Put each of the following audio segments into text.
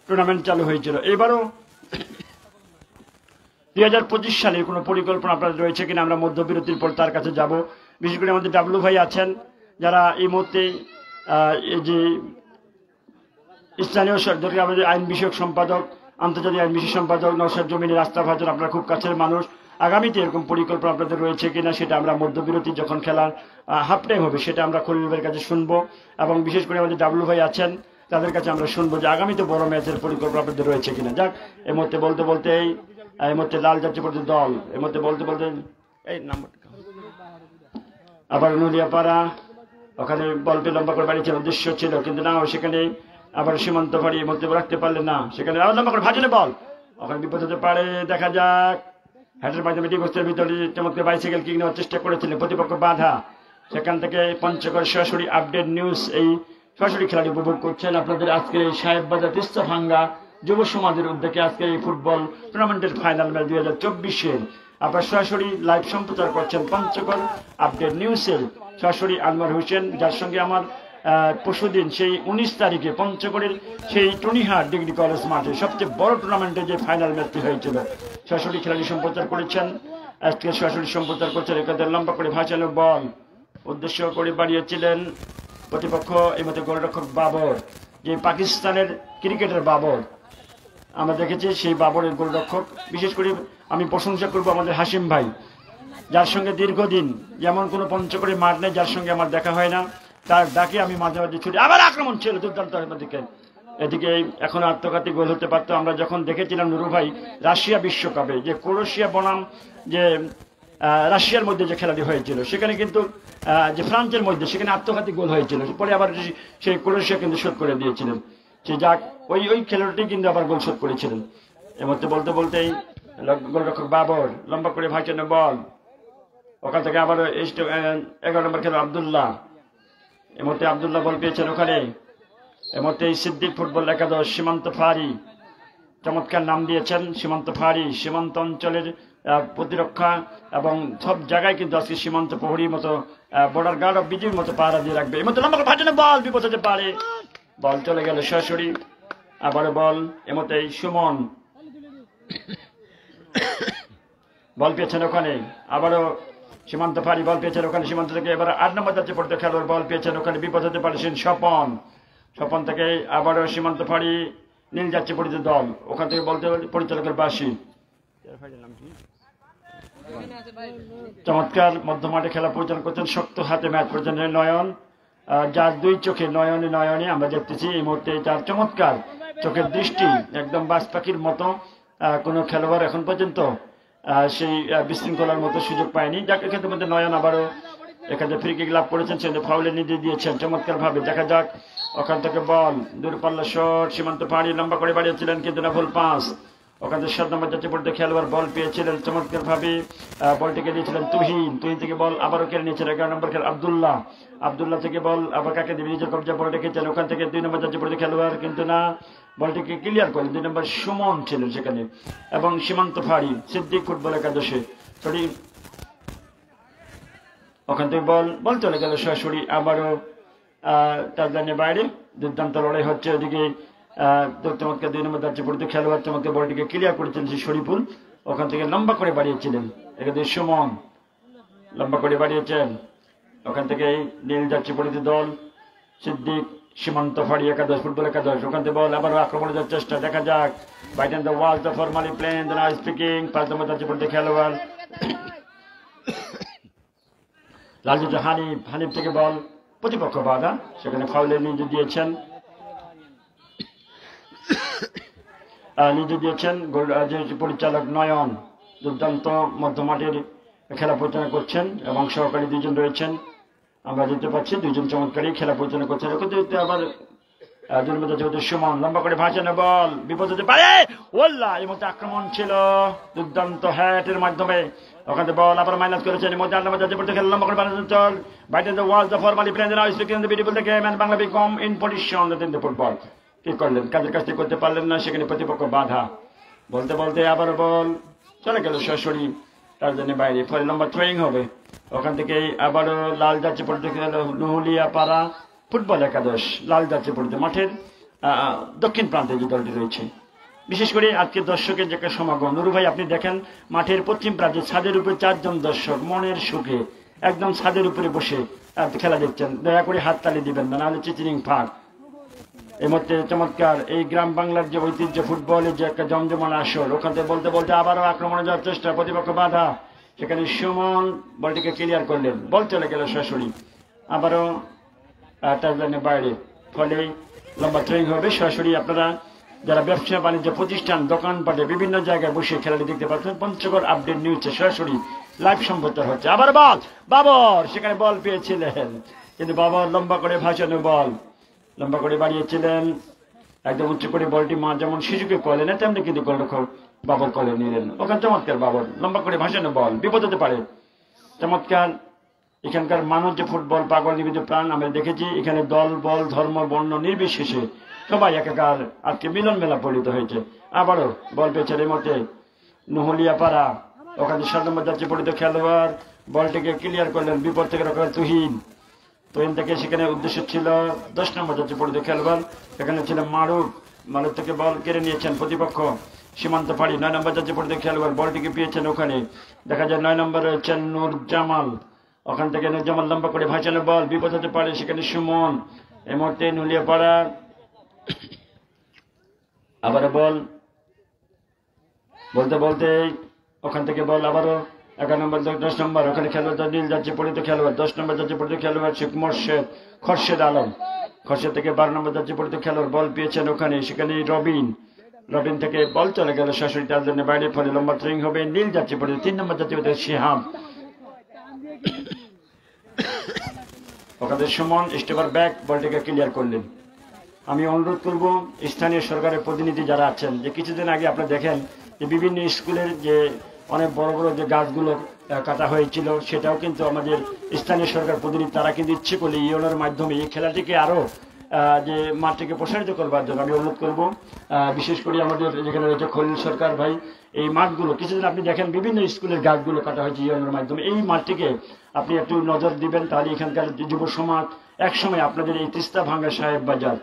Tournament চালু হয়েছিল। এবারও 2025 সালের কোনো পরিকল্পনা আপনাদের রয়েছে কিনা, আমরা মধ্যবিরতির পর তার কাছে যাব। বিশেষ করে আমাদের ডাবলু ভাই আছেন, যারা এই মুহূর্তে এই যে স্থানীয় সরকারি আমাদের আইন বিষয়ক সম্পাদক, আন্তর্জাতিক আইন বিষয়ক সম্পাদক নওশাদ জমিনের রাস্তা ভাজন, আপনারা খুব কাছের মানুষ। আগামীতে এরকম পরিকল্পনা আপনাদের রয়েছে কিনা সেটা আমরা মধ্যবিরতি যখন খেলার হাফ টাইম হবে সেটা আমরা খলিলের কাছে শুনবো, এবং বিশেষ করে আমাদের ডাবলু ভাই আছেন তাদের কাছে আমরা শুনবো যে আগামীতে বড় ম্যাচের পরিকল্পনা আপনাদের রয়েছে কিনা। যাক, এই মুহূর্তে বলতে বলতে এই মুহূর্তে লাল যাত্রীপতি দল এই মুহূর্তে বলতে বলতে এই নাম্বারটা আবার নুলিয়াপাড়া, ওখানে বলতে লম্বা করে বাড়ির উদ্দেশ্য ছিল, কিন্তু না সেখানে আবার সীমান্ত ফাড়ি এই মধ্যে রাখতে পারলেন না, সেখানে আবার লম্বা করে ভাজনে বল, ওখানে বিপদ হতে পারে। দেখা যাক, হ্যাটের মাধ্যমে ডিগোস্টের ভিতরে চমৎকার বাইসাইকেল কিক নেওয়ার চেষ্টা করেছিলেন, প্রতিপক্ষ বাধা। সেখান থেকে পঞ্চগড় সরাসরি আপডেট নিউজ এই সরাসরি খেলাটি উপভোগ করছেন আপনাদের আজকের এই সাহেববাজার তিস্তাভাঙ্গা যুব সমাজের উদ্যোগে আজকের এই ফুটবল টুর্নামেন্টের ফাইনাল ম্যাচ 2024-এর আপনারা সরাসরি লাইভ সম্প্রচার করছেন পঞ্চগড় আপডেট নিউজের সরাসরি আনোয়ার হোসেন, যার সঙ্গে আমার পরশুদিন সেই 19 তারিখে পঞ্চগড়ের সেই টুনিহাট ডিগ্রি কলেজ মাঠে সবচেয়ে বড় টুর্নামেন্টে যে ফাইনাল ম্যাচটি হয়েছিল সরাসরি খেলাটি সম্প্রচার করেছেন। আজকে সরাসরি সম্প্রচার করছেন এখানে লম্বা করে ভাসানো বল উদ্দেশ্য করে বাড়িয়েছিলেন প্রতিপক্ষ, এই মধ্যে গোলরক্ষক বাবর, যে পাকিস্তানের ক্রিকেটার বাবর আমরা দেখেছি, সেই বাবরের গোলরক্ষক। বিশেষ করে আমি প্রশংসা করবো আমাদের হাসিম ভাই, যার সঙ্গে দীর্ঘদিন যেমন কোনো পঞ্চগড়ে মাঠ নেই যার সঙ্গে আমার দেখা হয় না, তার ডাকে আমি মাঝে মাঝে ছুটি। আবার আক্রমণ ছিল দুর্দান্ত দিকে, এদিকে এখন আত্মঘাতী গোল হতে পারতো। আমরা যখন দেখেছিলাম নুরু ভাই রাশিয়া বিশ্বকাপে যে ক্রোয়েশিয়া বনাম যে রাশিয়ার মধ্যে যে খেলাটি হয়েছিল, সেখানে কিন্তু যে ফ্রান্সের মধ্যে সেখানে আত্মঘাতী গোল হয়েছিল, পরে আবার সেই ক্রোয়েশিয়া কিন্তু শোধ করে দিয়েছিলেন। সে যাক, ওই খেলোয়াড়টি কিন্তু আবার গোল শোধ করেছিলেন। এর মধ্যে বলতে বলতেই গোলরক্ষক বাবর লম্বা করে ভাইচানো বল, ওখান থেকে আবার 11 নম্বর খেলোয়াড় আবদুল্লাহ, এর মধ্যে আবদুল্লাহ বল পেয়েছেন ওখানে। এর মধ্যে সিদ্দিক ফুটবল একাদশ সীমান্ত ফাঁড়ি, চমৎকার নাম দিয়েছেন সীমান্ত ফাঁড়ি, সীমান্ত অঞ্চলের প্রতিরক্ষা এবং সব জায়গায় কিন্তু আজকে সীমান্ত প্রহরীর মতো বর্ডার গার্ড অফ বিজির মতো পাহারা দিয়ে রাখবে। এর মধ্যে লম্বা করে ভাইচানো বল বিপদ হতে পারে, বল চলে গেল সরাসরি। আবারও বল, এর মধ্যে সুমন বল পেয়েছেন ওখানে, আবারও সীমান্ত ফাঁড়ি বল পেয়েছেন ওখানে, সীমান্ত থেকে এবার 8 নম্বর যাচ্ছে পড়তে খেলোয়াড় বল পেয়েছেন ওখানে, বিপদ হতে পারছেন স্বপন, স্বপন থেকে আবারও সীমান্ত ফাঁড়ি নীল যাচ্ছে পড়িত দল, ওখান থেকে বলতে পরিচালকের বাসি। চমৎকার মধ্যমাঠে খেলা পরিচালনা করছেন, শক্ত হাতে ম্যাচ পরিচালনা নয়ন, যার দুই চোখে নয়নে নয়নে আমরা দেখতেছি এই মুহূর্তে যার চমৎকার চোখের দৃষ্টি একদম বাজ পাখির মতো, কোনো খেলোয়াড় এখন পর্যন্ত সেই বিশৃঙ্খলার মতো সুযোগ পায়নি। যাক, এক্ষেত্রে মধ্যে নয়ন আবারও এখানে ফ্রি কিক লাভ করেছেন, সে ফাউলে নির্দেশ দিয়েছেন চমৎকার ভাবে। দেখা যাক, ওখান থেকে বল দূরপাল্লা শট, সীমান্ত পাহাড়ি লম্বা করে বাড়িয়েছিলেন কিন্তু না, ভুল পাস। ওখান থেকে 7 নম্বর যাচ্ছে পড়তে খেলোয়াড় বল পেয়েছিলেন চমৎকার ভাবে, বলটিকে দিয়েছিলেন তুহিন, তুহিন থেকে বল আবারও কেড়ে নিয়েছেন 11 নম্বর খেলোয়াড় আবদুল্লাহ, আবদুল্লাহ থেকে বল আবার কাকে দেবে নিজের কবজা বল রেখেছেন, ওখান থেকে 2 নম্বর যাচ্ছে পড়তে খেলোয়াড় কিন্তু না, বলটিকে ক্লিয়ার করেন 2 নম্বর সুমন ছিলেন সেখানে, এবং সীমান্ত ফাঁড়ি সিদ্দিক ফুটবল একাদশে সরি, ওখান থেকে বল চলে গেল সরাসরি আবারও টাচলাইনের বাইরে। দুর্দান্ত লড়াই হচ্ছে, ওদিকে চমৎকার 2 নম্বর যাচ্ছে পড়তে খেলোয়াড় চমৎকার বলটিকে ক্লিয়ার করেছেন সেই শরীফুল, ওখান থেকে লম্বা করে বাড়িয়েছিলেন এখানে সুমন, লম্বা করে বাড়িয়েছেন, ওখান থেকে নীল যাচ্ছে পড়িত দল সিদ্দিক সীমান্ত ফাঁড়ি একাদশ ফুটবল একাদশ, ওখান থেকে বল আবারও আক্রমণের যাওয়ার চেষ্টা। দেখা যাক, bite on the wall the formally plane the now speaking, 5 number যাচ্ছে পড়তে খেলোয়াড় লালজিৎ হানিফ, হানিফ থেকে বল প্রতিপক্ষ বাধা, সেখানে ফাউলের নির্দেশ দিয়েছেন পরিচালক নয়ন। দুর্দান্ত মধ্যমাঠের খেলা পরিচালনা করছেন এবং সহকারী 2 জন রয়েছেন, আমরা দেখতে পাচ্ছি 2 জন চমৎকারী খেলা পরিচালনা করছেন। আবার সুমন লম্বা করে ভাসানো বল বিপদ হতে পারে, ওল্লাহ এই মধ্যে আক্রমণ ছিল দুর্দান্ত হ্যাটের মাধ্যমে, ওখান থেকে বল আবার মাইনাস করেছেন, এর মধ্যে 8 নম্বর যাচ্ছে পড়তে খেলা লম্বা করে বানানো চল, bite on the wall the formally plane the now speaking the beautiful the game and Bangla become in position the football. কি করলেন, কাজের কাজটি করতে পারলেন না, সেখানে প্রতিপক্ষ বাধা। বলতে বলতে আবার বল চলে গেল সরাসরি তার জন্য বাইরে, ফলে লম্বা থ্রোয়িং হবে। ওখান থেকে আবারও লাল যাচ্ছে পড়তে খেলা নুলিয়াপাড়া ফুটবল একাদশ, লাল যাচ্ছে পড়তে মাঠের দক্ষিণ প্রান্তে যে দলটি রয়েছে। বিশেষ করে আজকে দর্শকের যে একটা সমাগম, নুরু ভাই আপনি দেখেন মাঠের পশ্চিম প্রান্তে ছাদের উপরে 4 জন দর্শক মনের সুখে একদম ছাদের উপরে বসে খেলা দেখছেন। দয়া করে হাততালি দিবেন না, নাহলে চিচিরিং ফাঁক। এই মধ্যে চমৎকার এই গ্রাম বাংলার যে ঐতিহ্য ফুটবলের যে একটা জমজমান আসর, ওখান থেকে বলতে বলতে আবারও আক্রমণে যাওয়ার চেষ্টা, প্রতিপক্ষ বাধা, সেখানে সুমন বলটিকে ক্লিয়ার করলেন, বল চলে গেল সরাসরি আবারও টাচলাইনের বাইরে, ফলে লম্বা থ্রোয়িং হবে। সরাসরি আপনারা যারা ব্যবসা বাণিজ্য প্রতিষ্ঠান দোকানপাটে বিভিন্ন জায়গায় বসে খেলাটি দেখতে পাচ্ছেন, পঞ্চগড় আপডেট নিউজে সরাসরি লাইভ সম্প্রচার হচ্ছে। আবার বল বাবর, সেখানে বল পেয়েছিলেন কিন্তু বাবর লম্বা করে ভাসানো বল লম্বা করে বাড়িয়েছিলেন, একদম উচ্চ করে বলটি মা যেমন শিশুকে কলে না তেমনি কিন্তু গোলরক্ষক বাবর কলে নিলেন। ওখানে চমৎকার বাবর লম্বা করে ভাসানো বল, বিপদ হতে পারে। চমৎকার এখানকার মানুষ যে ফুটবল পাগল নিবেদিত প্রাণ আমরা দেখেছি, এখানে দল বল ধর্ম বর্ণ নির্বিশেষে সবাই একাকার আজকে মিলন মেলা পরিণত হয়েছে। আবারও বল পেয়েছে এর মধ্যে নহলিয়াপাড়া, ওখানে 7 নম্বর যাচ্ছে পরিচিত খেলোয়াড়, বলটিকে ক্লিয়ার করলেন বিপদ থেকে রক্ষা তুহিন থেকে, সেখানে উদ্দেশ্য ছিল 10 নম্বর যাচ্ছে পরিচিত খেলোয়াড়, সেখানে ছিল মারুফ থেকে বল কেড়ে নিয়েছেন প্রতিপক্ষ সীমান্ত ফাড়ি। 9 নম্বর যাচ্ছে পরিচিত খেলোয়াড়, বলটিকে পেয়েছেন ওখানে, দেখা যায় 9 নম্বর রয়েছেন নূর জামাল, ওখান থেকে নূর জামাল লম্বা করে ভাসানো বল, বিপদ হতে পারে, সেখানে সুমন। এই মুহূর্তে নুলিয়াপাড়া আবারও বল বলতে বলতে ওখান থেকে বল আবারও 11 নম্বর 10 নম্বর ওখানে খেলোয়াড় নীল যাচ্ছে পরিচিত খেলোয়াড়, 10 নম্বর যাচ্ছে পরিচিত খেলোয়াড় শেখ মোর্শেদ খরশেদ আলম, খরশেদ থেকে 12 নম্বর যাচ্ছে পরিচিত খেলোয়াড়, বল পেয়েছেন ওখানে, সেখানে রবিন থেকে বল চলে গেল সরাসরি তার জন্য বাইরে, ফলে লম্বা থ্রোয়িং হবে। নীল যাচ্ছে পরিচিত 3 নম্বর যাচ্ছে পরিচিত শিহাব, ওখানে সুমন স্টেপার ব্যাক বলটিকে ক্লিয়ার করলেন। আমি অনুরোধ করব স্থানীয় সরকারের প্রতিনিধি যারা আছেন, যে কিছুদিন আগে আপনারা দেখেন যে বিভিন্ন স্কুলের যে অনেক বড় বড় যে গাছগুলো কাটা হয়েছিল, সেটাও কিন্তু আমাদের স্থানীয় সরকার প্রতিনিধি তারা কিন্তু ইচ্ছে করলে ইউনোর মাধ্যমে এই খেলাটিকে আরো যে মাঠটিকে প্রসারিত করবার জন্য আমি অনুরোধ করব। বিশেষ করে আমাদের যেখানে রয়েছে খলিল সরকার ভাই, এই মাঠগুলো কিছুদিন আপনি দেখেন বিভিন্ন স্কুলের গাছগুলো কাটা হয়েছে ইউনোর মাধ্যমে, এই মাঠটিকে আপনি একটু নজর দিবেন, তাহলে এখানকার যুব সমাজ একসময় আপনাদের এই তিস্তা ভাঙ্গা সাহেব বাজার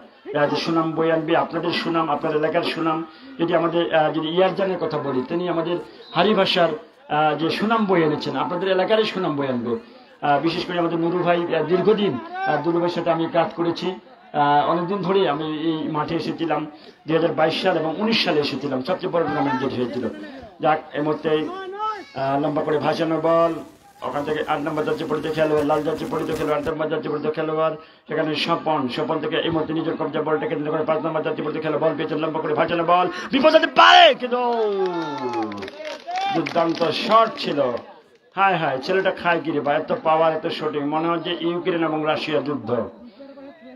যে সুনাম বই আনবে, আপনাদের সুনাম, আপনার এলাকার সুনাম। যদি আমাদের যদি ইয়ারজানের কথা বলি, তিনি আমাদের হারি ভাষার যে সুনাম বই এনেছেন, আপনাদের এলাকারই সুনাম বই আনবে। বিশেষ করে আমাদের নুরু ভাই দীর্ঘদিন দুরু ভাইয়ের সাথে আমি কাজ করেছি, অনেকদিন ধরে আমি এই মাঠে এসেছিলাম, 2022 সাল এবং 19 সালে এসেছিলাম, সবচেয়ে বড় টুর্নামেন্ট যেটি হয়েছিল। যাক, এই মুহূর্তে লম্বা করে ভাসানো বল, ওখান থেকে 8 নম্বর যাচ্ছে পরিচিত খেলোয়াড়, লাল যাচ্ছে পরিচিত খেলোয়াড়, 8 নম্বর যাচ্ছে পরিচিত খেলোয়াড়, সেখানে স্বপন থেকে এই মুহূর্তে নিজের কবজা বলটাকে 5 নম্বর যাচ্ছে পরিচিত খেলোয়াড়, বল পেয়েছেন লম্বা করে ভাসানো বল, বিপদ হতে পারে কিন্তু দুর্দান্ত শট ছিল। হায় ছেলেটা খায় কিরে বা, এত পাওয়ার এত শুটিং, মনে হয় যে ইউক্রেন এবং রাশিয়া যুদ্ধ।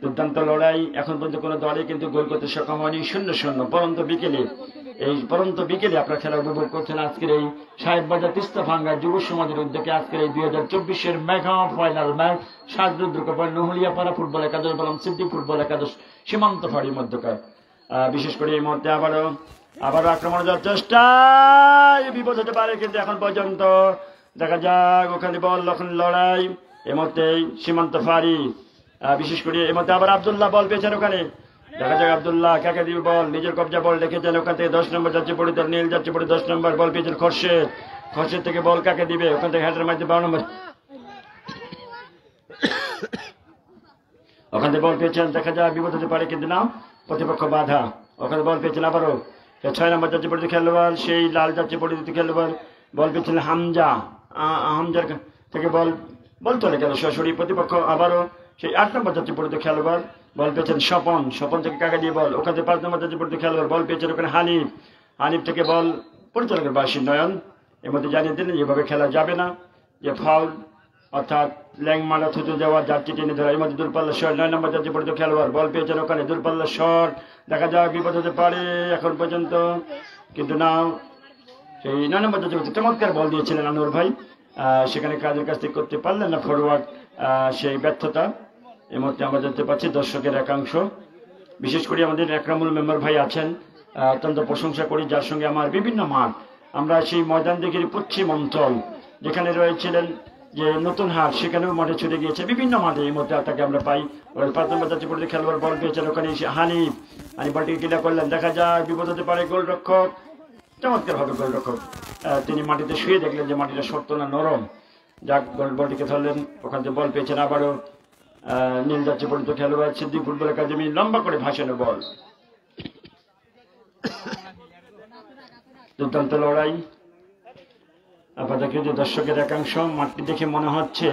দুর্দান্ত লড়াই, এখন পর্যন্ত কোনো দলে কিন্তু গোল করতে সক্ষম হয়নি, 0-0। পরন্ত বিকেলে আপনারা খেলা উপভোগ করছেন আজকের এই সাহেববাজার তিস্তা ভাঙ্গা যুব সমাজের উদ্যোগে আজকের এই 2024-এর মেগা ফাইনাল ম্যাচ সাজরুদ্রকপাল নহলিয়াপাড়া ফুটবল একাদশ বলম সিদ্ধি ফুটবল একাদশ সীমান্ত ফাঁড়ির মধ্যকার। বিশেষ করে এই মুহূর্তে আবারও আক্রমণে যাওয়ার চেষ্টা, বিপদ হতে পারে, কিন্তু এখন পর্যন্ত দেখা যাক ওখানে বল, ওখানে লড়াই, এই মুহূর্তে সীমান্ত ফাঁড়ি। বিশেষ করে এই মধ্যে আবার আব্দুল্লাহ বল পেয়েছেন ওখানে, দেখা যাক আব্দুল্লাহ কাকে দিবে বল, নিজের কবজা বল রেখেছেন, ওখান থেকে 10 নম্বর যাচ্ছে পড়ে, নীল যাচ্ছে পড়ে 10 নম্বর, বল পেয়েছেন খরশেদ থেকে বল কাকে দিবে, ওখান থেকে হ্যাটের মাঝে 12 নম্বর, ওখান থেকে বল পেয়েছেন, দেখা যাক বিপদ হতে পারে, কিন্তু না, প্রতিপক্ষ বাধা, ওখানে বল পেয়েছেন আবারও 6 নম্বর যাচ্ছে পড়ে খেলোয়াড়, সেই লাল যাচ্ছে পড়ে খেলোয়াড়, বল পেয়েছেন হামজার থেকে বল চলে গেল সরাসরি প্রতিপক্ষ, আবারও সেই 8 নম্বর যাচ্ছে পড়ে খেলোয়াড়, বল পেয়েছেন স্বপন থেকে কাকে দিয়ে বল, ওখানে 5 নম্বর যাচ্ছে পড়ে খেলোয়াড়, বল পেয়েছেন ওখানে হানিফ থেকে বল পরিচালকের বাসী নয়ন এর মধ্যে জানিয়ে দিলেন যেভাবে খেলা যাবে না, যে ফাউল অর্থাৎ ল্যাং মারা থুতু দেওয়া, যাত্রী টেনে ধরা। এর মধ্যে দূরপাল্লা শট, 9 নম্বর যাচ্ছে পড়ে খেলোয়াড়, বল পেয়েছেন ওখানে, দূরপাল্লা শট, দেখা যাক বিপদ হতে পারে এখন পর্যন্ত, কিন্তু না, সেই 9 নম্বর যাচ্ছে চমৎকার বল দিয়েছিলেন আনোয়ার ভাই, সেখানে কাজের কাজ থেকে করতে পারলেন না, ফরওয়ার্ড সেই ব্যর্থতা। এই মুহূর্তে আমরা দেখতে পাচ্ছি দর্শকের একাংশ, বিশেষ করে আমাদের একরামুল মেম্বার ভাই আছেন, অত্যন্ত প্রশংসা করি, যার সঙ্গে আমার বিভিন্ন মাঠ, আমরা সেই ময়দান দিকের পশ্চিম অঞ্চল যেখানে রয়েছিলেন যে নতুন হাট সেখানেও মাঠে ছুটে গিয়েছে, বিভিন্ন মাঠে এই মধ্যে তাকে আমরা পাই। 5 নম্বর জাতীয় পর্যায়ে খেলোয়াড় বল পেয়েছেন, ওখানে এসে হানিফ বলটিকে ক্লিয়ার করলেন, দেখা যায় বিপদ হতে পারে। গোলরক্ষক চমৎকার ভাবে গোলরক্ষক তিনি মাটিতে শুয়ে দেখলেন যে মাটিটা শক্ত না নরম, যাক বলটিকে ধরলেন, ওখান থেকে বল পেয়েছেন আবারও নীল জাতীয় পর্যায়ে খেলোয়াড় সিদ্দিক ফুটবল একাডেমি, লম্বা করে ভাসানো বল, দুর্দান্ত লড়াই। আপাতত দর্শকের একাংশ মাঠটি দেখে মনে হচ্ছে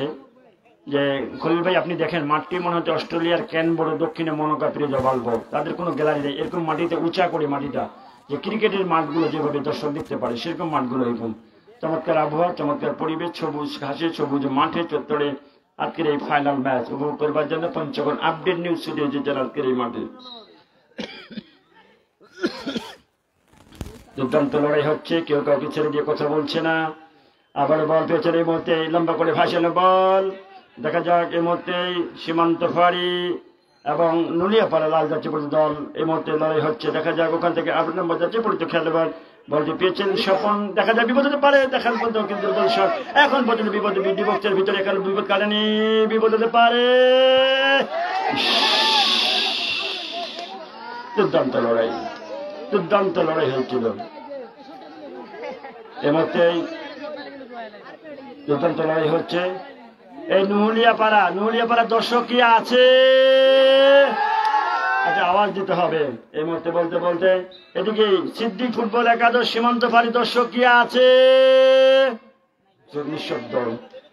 যে খলিল ভাই আপনি দেখেন মাঠটি মনে হচ্ছে অস্ট্রেলিয়ার ক্যানবেরা দক্ষিণে মনোকা প্রিয় বালবো, তাদের কোনো গ্যালারি নেই, এরকম মাটিতে উঁচা করে মাটিটা, যে ক্রিকেটের মাঠগুলো যেভাবে দর্শক দেখতে পারে সেরকম মাঠগুলো এরকম চমৎকার আবহাওয়া, চমৎকার পরিবেশ, সবুজ ঘাসে সবুজ মাঠে চত্বরে আজকের এই ফাইনাল ম্যাচ উপভোগ করবার জন্য পঞ্চগড় আপডেট নিউজ স্টুডিও এসেছেন আজকের এই মাঠে। দুর্দান্ত লড়াই হচ্ছে, কেউ কাউকে ছেড়ে দিয়ে কথা বলছে না। আবার বল পেয়েছেন এই মুহূর্তে, লম্বা করে ভাসানো বল, দেখা যাক এই মুহূর্তে সীমান্ত ফাঁড়ি এবং নুলিয়াপাড়া লাল জাতীয় পরিষদ দল এই মুহূর্তে লড়াই হচ্ছে, দেখা যাক ওখান থেকে 8 নম্বর জাতীয় পরিষদ খেলোয়াড় বলটি পেয়েছেন স্বপন, দেখা যায় বিপদ হতে পারে, দেখার পর্যন্ত কিন্তু দর্শক এখন পর্যন্ত বিপদ বিপক্ষের ভিতরে এখন বিপদ কাটেনি, বিপদ হতে পারে। দুর্দান্ত লড়াই, দুর্দান্ত লড়াই হয়েছিল এই মুহূর্তে, দুর্দান্ত লড়াই হচ্ছে। এই নুলিয়াপাড়া দর্শক কি আছে? আচ্ছা আওয়াজ দিতে হবে এই মুহূর্তে বলতে বলতে। এদিকে সিদ্দিক ফুটবল একাদশ সীমান্ত ফাঁড়ি দর্শক কি আছে? নিঃশব্দ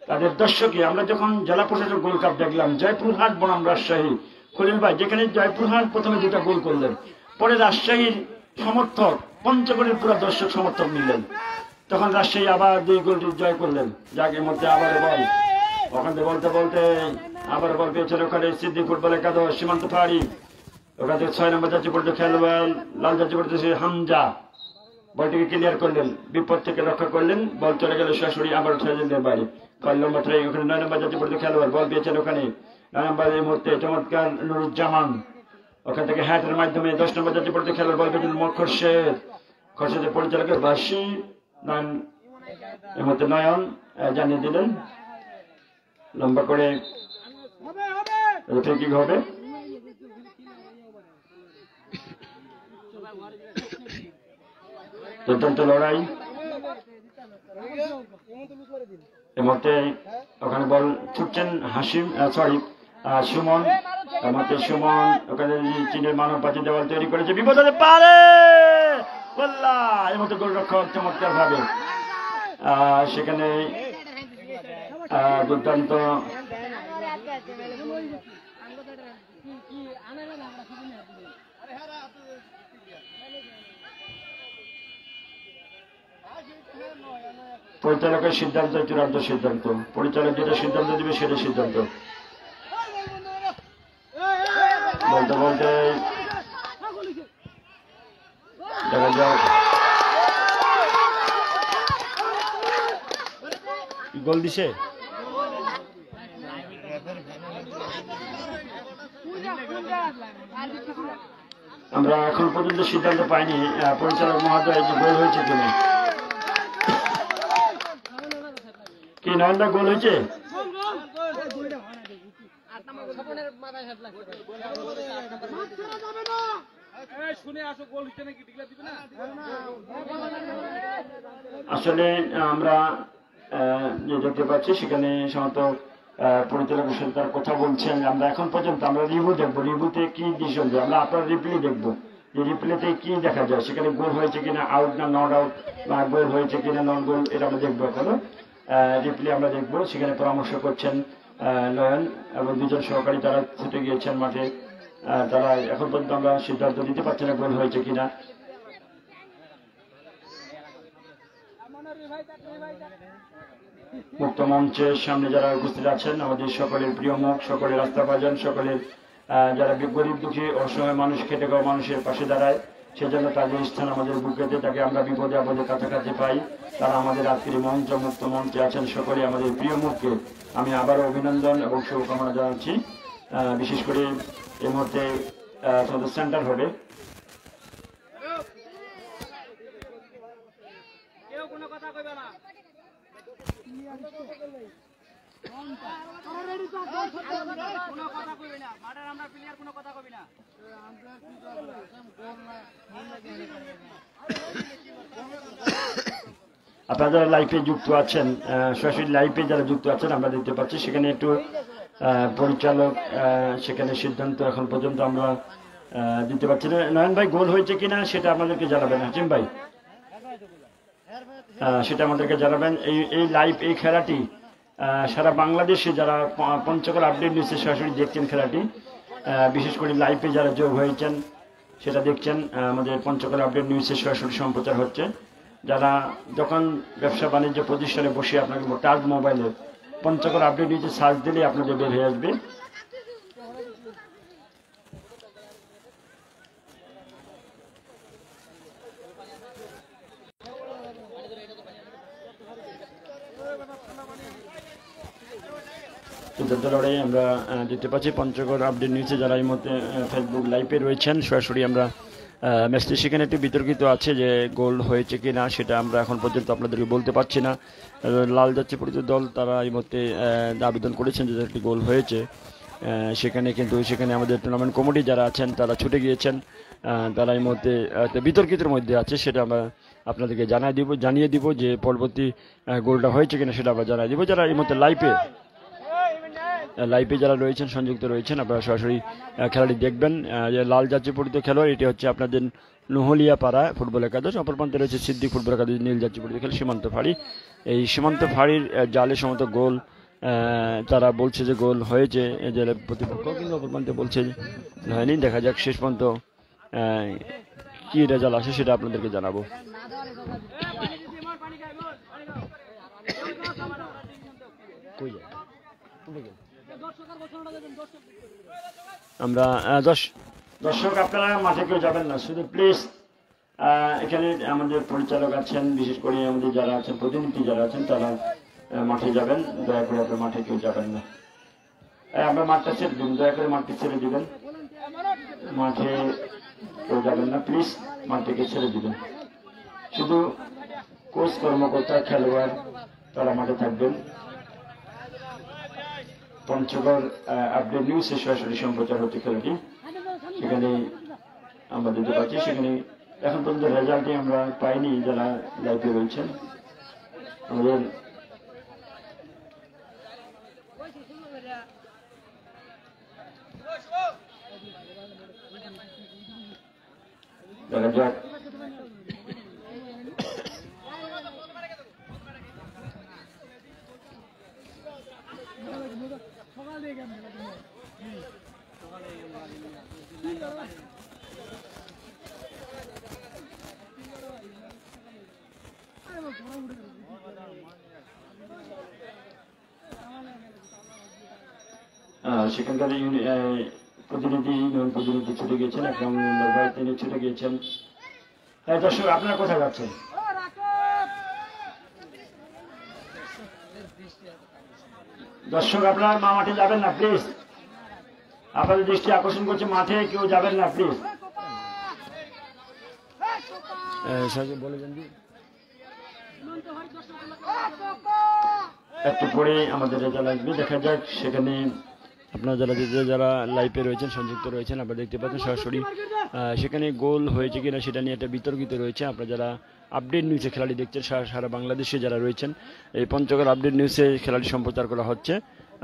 তাদের দর্শকই। আমরা যখন জেলা প্রশাসক গোল্ড কাপ দেখলাম জয়পুরহাট বনাম রাজশাহী, খলিল ভাই যেখানে জয়পুরহাট প্রথমে 2টা গোল করলেন, পরে রাজশাহীর সমর্থক পঞ্চগড়ের পুরো দর্শক সমর্থক নিলেন, তখন রাজশাহী আবার 2 গোল জয় করলেন। যাক এর মধ্যে আবার বল, ওখান থেকে বলতে বলতে আবার বল পেয়েছেন ওখানে সিদ্দিক ফুটবল একাদশ সীমান্ত ফাঁড়ি, ওখান থেকে 6 নম্বর জাতীয় পর্যায়ে খেলোয়াড় লাল জাতীয় পর্যায়ে হামজা বলটিকে ক্লিয়ার করলেন, বিপদ থেকে রক্ষা করলেন, বল চলে গেল সরাসরি আবার 6 জনের বাইরে। 5 নম্বর ওখানে 9 নম্বর জাতীয় পর্যায়ে খেলোয়াড় বল পেয়েছেন ওখানে 9 নম্বর এই মুহূর্তে চমৎকার নুরুজ্জামান, ওখান থেকে হ্যাটের মাধ্যমে 10 নম্বর জাতীয় পর্যায়ে খেলোয়াড় বল পেয়েছেন খরশেদের পরিচালকের বাসী এই মুহূর্তে নয়ন জানিয়ে দিলেন, লম্বা করে কি হবে। দুর্দান্ত লড়াই এই মুহূর্তে, ওখানে বল ছুটছেন সুমন, সুমন ওখানে চীনের মানব পাচি দেওয়াল তৈরি করেছে, বিপদ হতে পারে এই মতো গোলরক্ষক চমৎকার ভাবে সেখানে দুর্দান্ত পরিচালকের সিদ্ধান্ত চূড়ান্ত সিদ্ধান্ত, পরিচালক যেটা সিদ্ধান্ত দিবে সেটা সিদ্ধান্ত। বলতে বলতে দেখা যাক গোল দিছে, আমরা এখন পর্যন্ত সিদ্ধান্ত পাইনি পরিচালক মহোদয় যে গোল হয়েছে কিনা, কি নয়নদা গোল হয়েছে? আসলে আমরা যে দেখতে পাচ্ছি সেখানে সমস্ত পরিচালকের সাথে তারা কথা বলছেন। আমরা এখন পর্যন্ত আমরা রিভিউ দেখবো, রিভিউতে কি ডিসিশন দেয়, আমরা আপনার রিপ্লে দেখবো যে রিপ্লেতে কি দেখা যায়, সেখানে গোল হয়েছে কিনা, আউট না নট আউট, বা গোল হয়েছে কিনা নন গোল, এটা আমরা দেখবো। এখনো রিপ্লে আমরা দেখবো, সেখানে পরামর্শ করছেন নয়ন এবং 2 জন সহকারী, তারা ছুটে গিয়েছেন মাঠে, তারা এখন পর্যন্ত আমরা সিদ্ধান্ত দিতে পারছি না গোল হয়েছে কিনা। মুক্ত মঞ্চের সামনে যারা উপস্থিত আছেন আমাদের সকলের প্রিয় মুখ, সকলের আস্থাভাজন, সকলের যারা গরিব দুঃখী অসহায় মানুষ, খেটে খাওয়া মানুষের পাশে দাঁড়ায়, সেজন্য তাদের স্থান আমাদের বুকেতে, তাকে আমরা বিপদে আপদে কাছাকাছি পাই, তারা আমাদের আজকের মঞ্চ মুক্ত মঞ্চে আছেন। সকলে আমাদের প্রিয় মুখকে আমি আবারও অভিনন্দন এবং শুভকামনা জানাচ্ছি। বিশেষ করে এই মুহূর্তে সেন্টার হবে আপনারা যারা লাইভে যুক্ত আছেন, সরাসরি লাইভে যারা যুক্ত আছেন আমরা দেখতে পাচ্ছি সেখানে একটু পরিচালক সেখানে সিদ্ধান্ত এখন পর্যন্ত আমরা দিতে পারছি না। নয়ন ভাই গোল হয়েছে কিনা সেটা আমাদেরকে জানাবেন, হাকিম ভাই সেটা আমাদেরকে জানাবেন। এই লাইভ এই খেলাটি সারা বাংলাদেশে যারা পঞ্চগড় আপডেট নিউজে সরাসরি দেখছেন খেলাটি, বিশেষ করে লাইভে যারা যোগ হয়েছেন সেটা দেখছেন, আমাদের পঞ্চগড় আপডেট নিউজে সরাসরি সম্প্রচার হচ্ছে। যারা যখন ব্যবসা বাণিজ্য প্রতিষ্ঠানে বসে আপনাকে টাচ মোবাইলে পঞ্চগড় আপডেট নিউজে সার্চ দিলে আপনাদের বের হয়ে আসবে। লড়াই আমরা দেখতে পাচ্ছি পঞ্চগড় আপডেট নিউজে যারা এই মধ্যে ফেসবুক লাইভে রয়েছেন সরাসরি আমরা ম্যাচটি সেখানে একটু বিতর্কিত আছে যে গোল হয়েছে কি না সেটা আমরা এখন পর্যন্ত আপনাদেরকে বলতে পারছি না। লাল যাত্রীপরিচিত দল তারা এই মধ্যে আবেদন করেছেন যে একটি গোল হয়েছে সেখানে, কিন্তু সেখানে আমাদের টুর্নামেন্ট কমিটি যারা আছেন তারা ছুটে গিয়েছেন, তারা এই মধ্যে বিতর্কিতের মধ্যে আছে। সেটা আমরা আপনাদেরকে জানিয়ে দিব যে পরবর্তী গোলটা হয়েছে কিনা সেটা আমরা জানিয়ে দিব। যারা এই মধ্যে লাইভে যারা রয়েছেন সংযুক্ত রয়েছেন আপনারা সরাসরি খেলাটি দেখবেন। লাল যাত্রী পরিচিত খেলোয়াড় এটি হচ্ছে আপনাদের নহলিয়া পাড়া ফুটবল একাদশ, অপর প্রান্তে রয়েছে সিদ্দিক ফুটবল একাদশ নীল যাত্রী পরিচিত খেলা সীমান্ত ফাঁড়ি। এই সীমান্ত ফাঁড়ির জালে সমস্ত গোল তারা বলছে যে গোল হয়েছে জেলের প্রতিপক্ষ, কিন্তু অপর প্রান্তে বলছে হয়নি। দেখা যাক শেষ পর্যন্ত কি রেজাল্ট আসে সেটা আপনাদেরকে জানাবো। আমরা দর্শক আপনারা মাঠে কেউ যাবেন না, শুধু প্লিজ এখানে আমাদের পরিচালক আছেন, বিশেষ করে আমাদের যারা আছেন প্রতিনিধি যারা আছেন তারা মাঠে যাবেন, দয়া করে আপনার মাঠে কেউ যাবেন না। আমরা মাঠটা ছেড়ে দিন, দয়া করে মাঠটি ছেড়ে দিবেন, মাঠে কেউ যাবেন না প্লিজ, মাঠটিকে ছেড়ে দিবেন। শুধু কোচ কর্মকর্তা খেলোয়াড় তারা মাঠে থাকবেন। পঞ্চগড় আপডেট নিউজে সরাসরি সম্প্রচার হচ্ছে খেলাটি, সেখানে আমরা দিতে পারছি। সেখানে এখন পর্যন্ত রেজাল্টটি আমরা পাইনি যারা লাইভে রয়েছেন। আমাদের দেখা যাক সেখানকার প্রতিনিধি ছুটে গিয়েছেন, একদম ভাই তিনি ছুটে গিয়েছেন। দর্শক আপনারা কোথায় যাচ্ছেন? দর্শক আপনারা মাঠে যাবেন না প্লিজ, আপনাদের দৃষ্টি আকর্ষণ করছে, মাঠে কেউ যাবেন না প্লিজ। একটু পরে আমাদের রেজাল্ট আসবে, দেখা যাক। সেখানে আপনারা যারা লাইভে রয়েছেন সংযুক্ত রয়েছেন আপনারা দেখতে পাচ্ছেন সরাসরি সেখানে গোল হয়েছে কিনা সেটা নিয়ে একটা বিতর্কিত রয়েছে। আপনারা যারা আপডেট নিউজে খেলাটি দেখছেন সারা বাংলাদেশে যারা রয়েছেন, এই পঞ্চগড় আপডেট নিউজে খেলাটি সম্প্রচার করা হচ্ছে।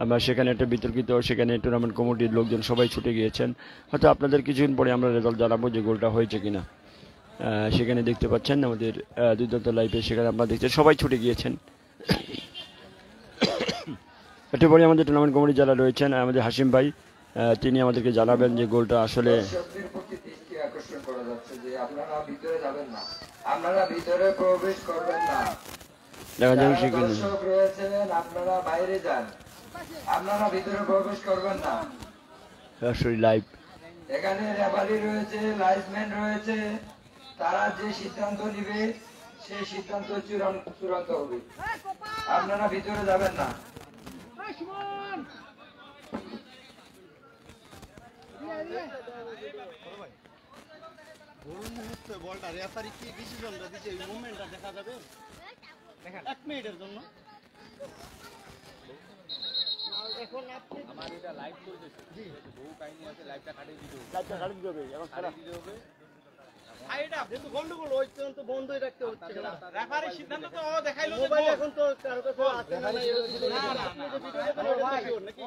আমরা সেখানে একটা বিতর্কিত, সেখানে টুর্নামেন্ট কমিটির লোকজন সবাই ছুটে গিয়েছেন। হয়তো আপনাদের কিছুদিন পরে আমরা রেজাল্ট জানাবো যে গোলটা হয়েছে কিনা। সেখানে দেখতে পাচ্ছেন আমাদের দুর্দান্ত লাইভে, সেখানে আপনারা দেখছেন সবাই ছুটে গিয়েছেন। একটু পরে আমাদের টুর্নামেন্ট কমিটি যারা রয়েছেন আমাদের হাসিম ভাই তিনি আমাদেরকে জানাবেন যে গোলটা আসলে দেখা যাবে সেখানে আপনারা বাইরে যান, আপনারা ভিতরে প্রবেশ করবেন না। সরাসরি লাইভ এখানে রেফারি রয়েছে, লাইসম্যান রয়েছে, তারা যে সিদ্ধান্ত নিবে সেই সিদ্ধান্ত চূড়ান্ত হবে। আপনারা ভিতরে যাবেন না। বলটা রেফারি কি ডিসিশনটা দিচ্ছে এই মুভমেন্টটা দেখা যাবে, দেখেন 1 মিনিটের জন্য। আমার এটা লাইভ চলতেছে বহু কাহিনী আছে, লাইভটা কাটিয়ে দিতে হবে, লাইটটা কাটিয়ে দিতে হবে, এখন কাটিয়ে দিতে হবে। যেহেতু গন্ডগোল হচ্ছে তো বন্ধই রাখতে হচ্ছে না। রেফারির সিদ্ধান্ত তো ও দেখাইলো যে মোবাইল এখন তো কারো কাছে আছে না, আপনি যে ভিডিও দেখবেন ওটা দেখুন নাকি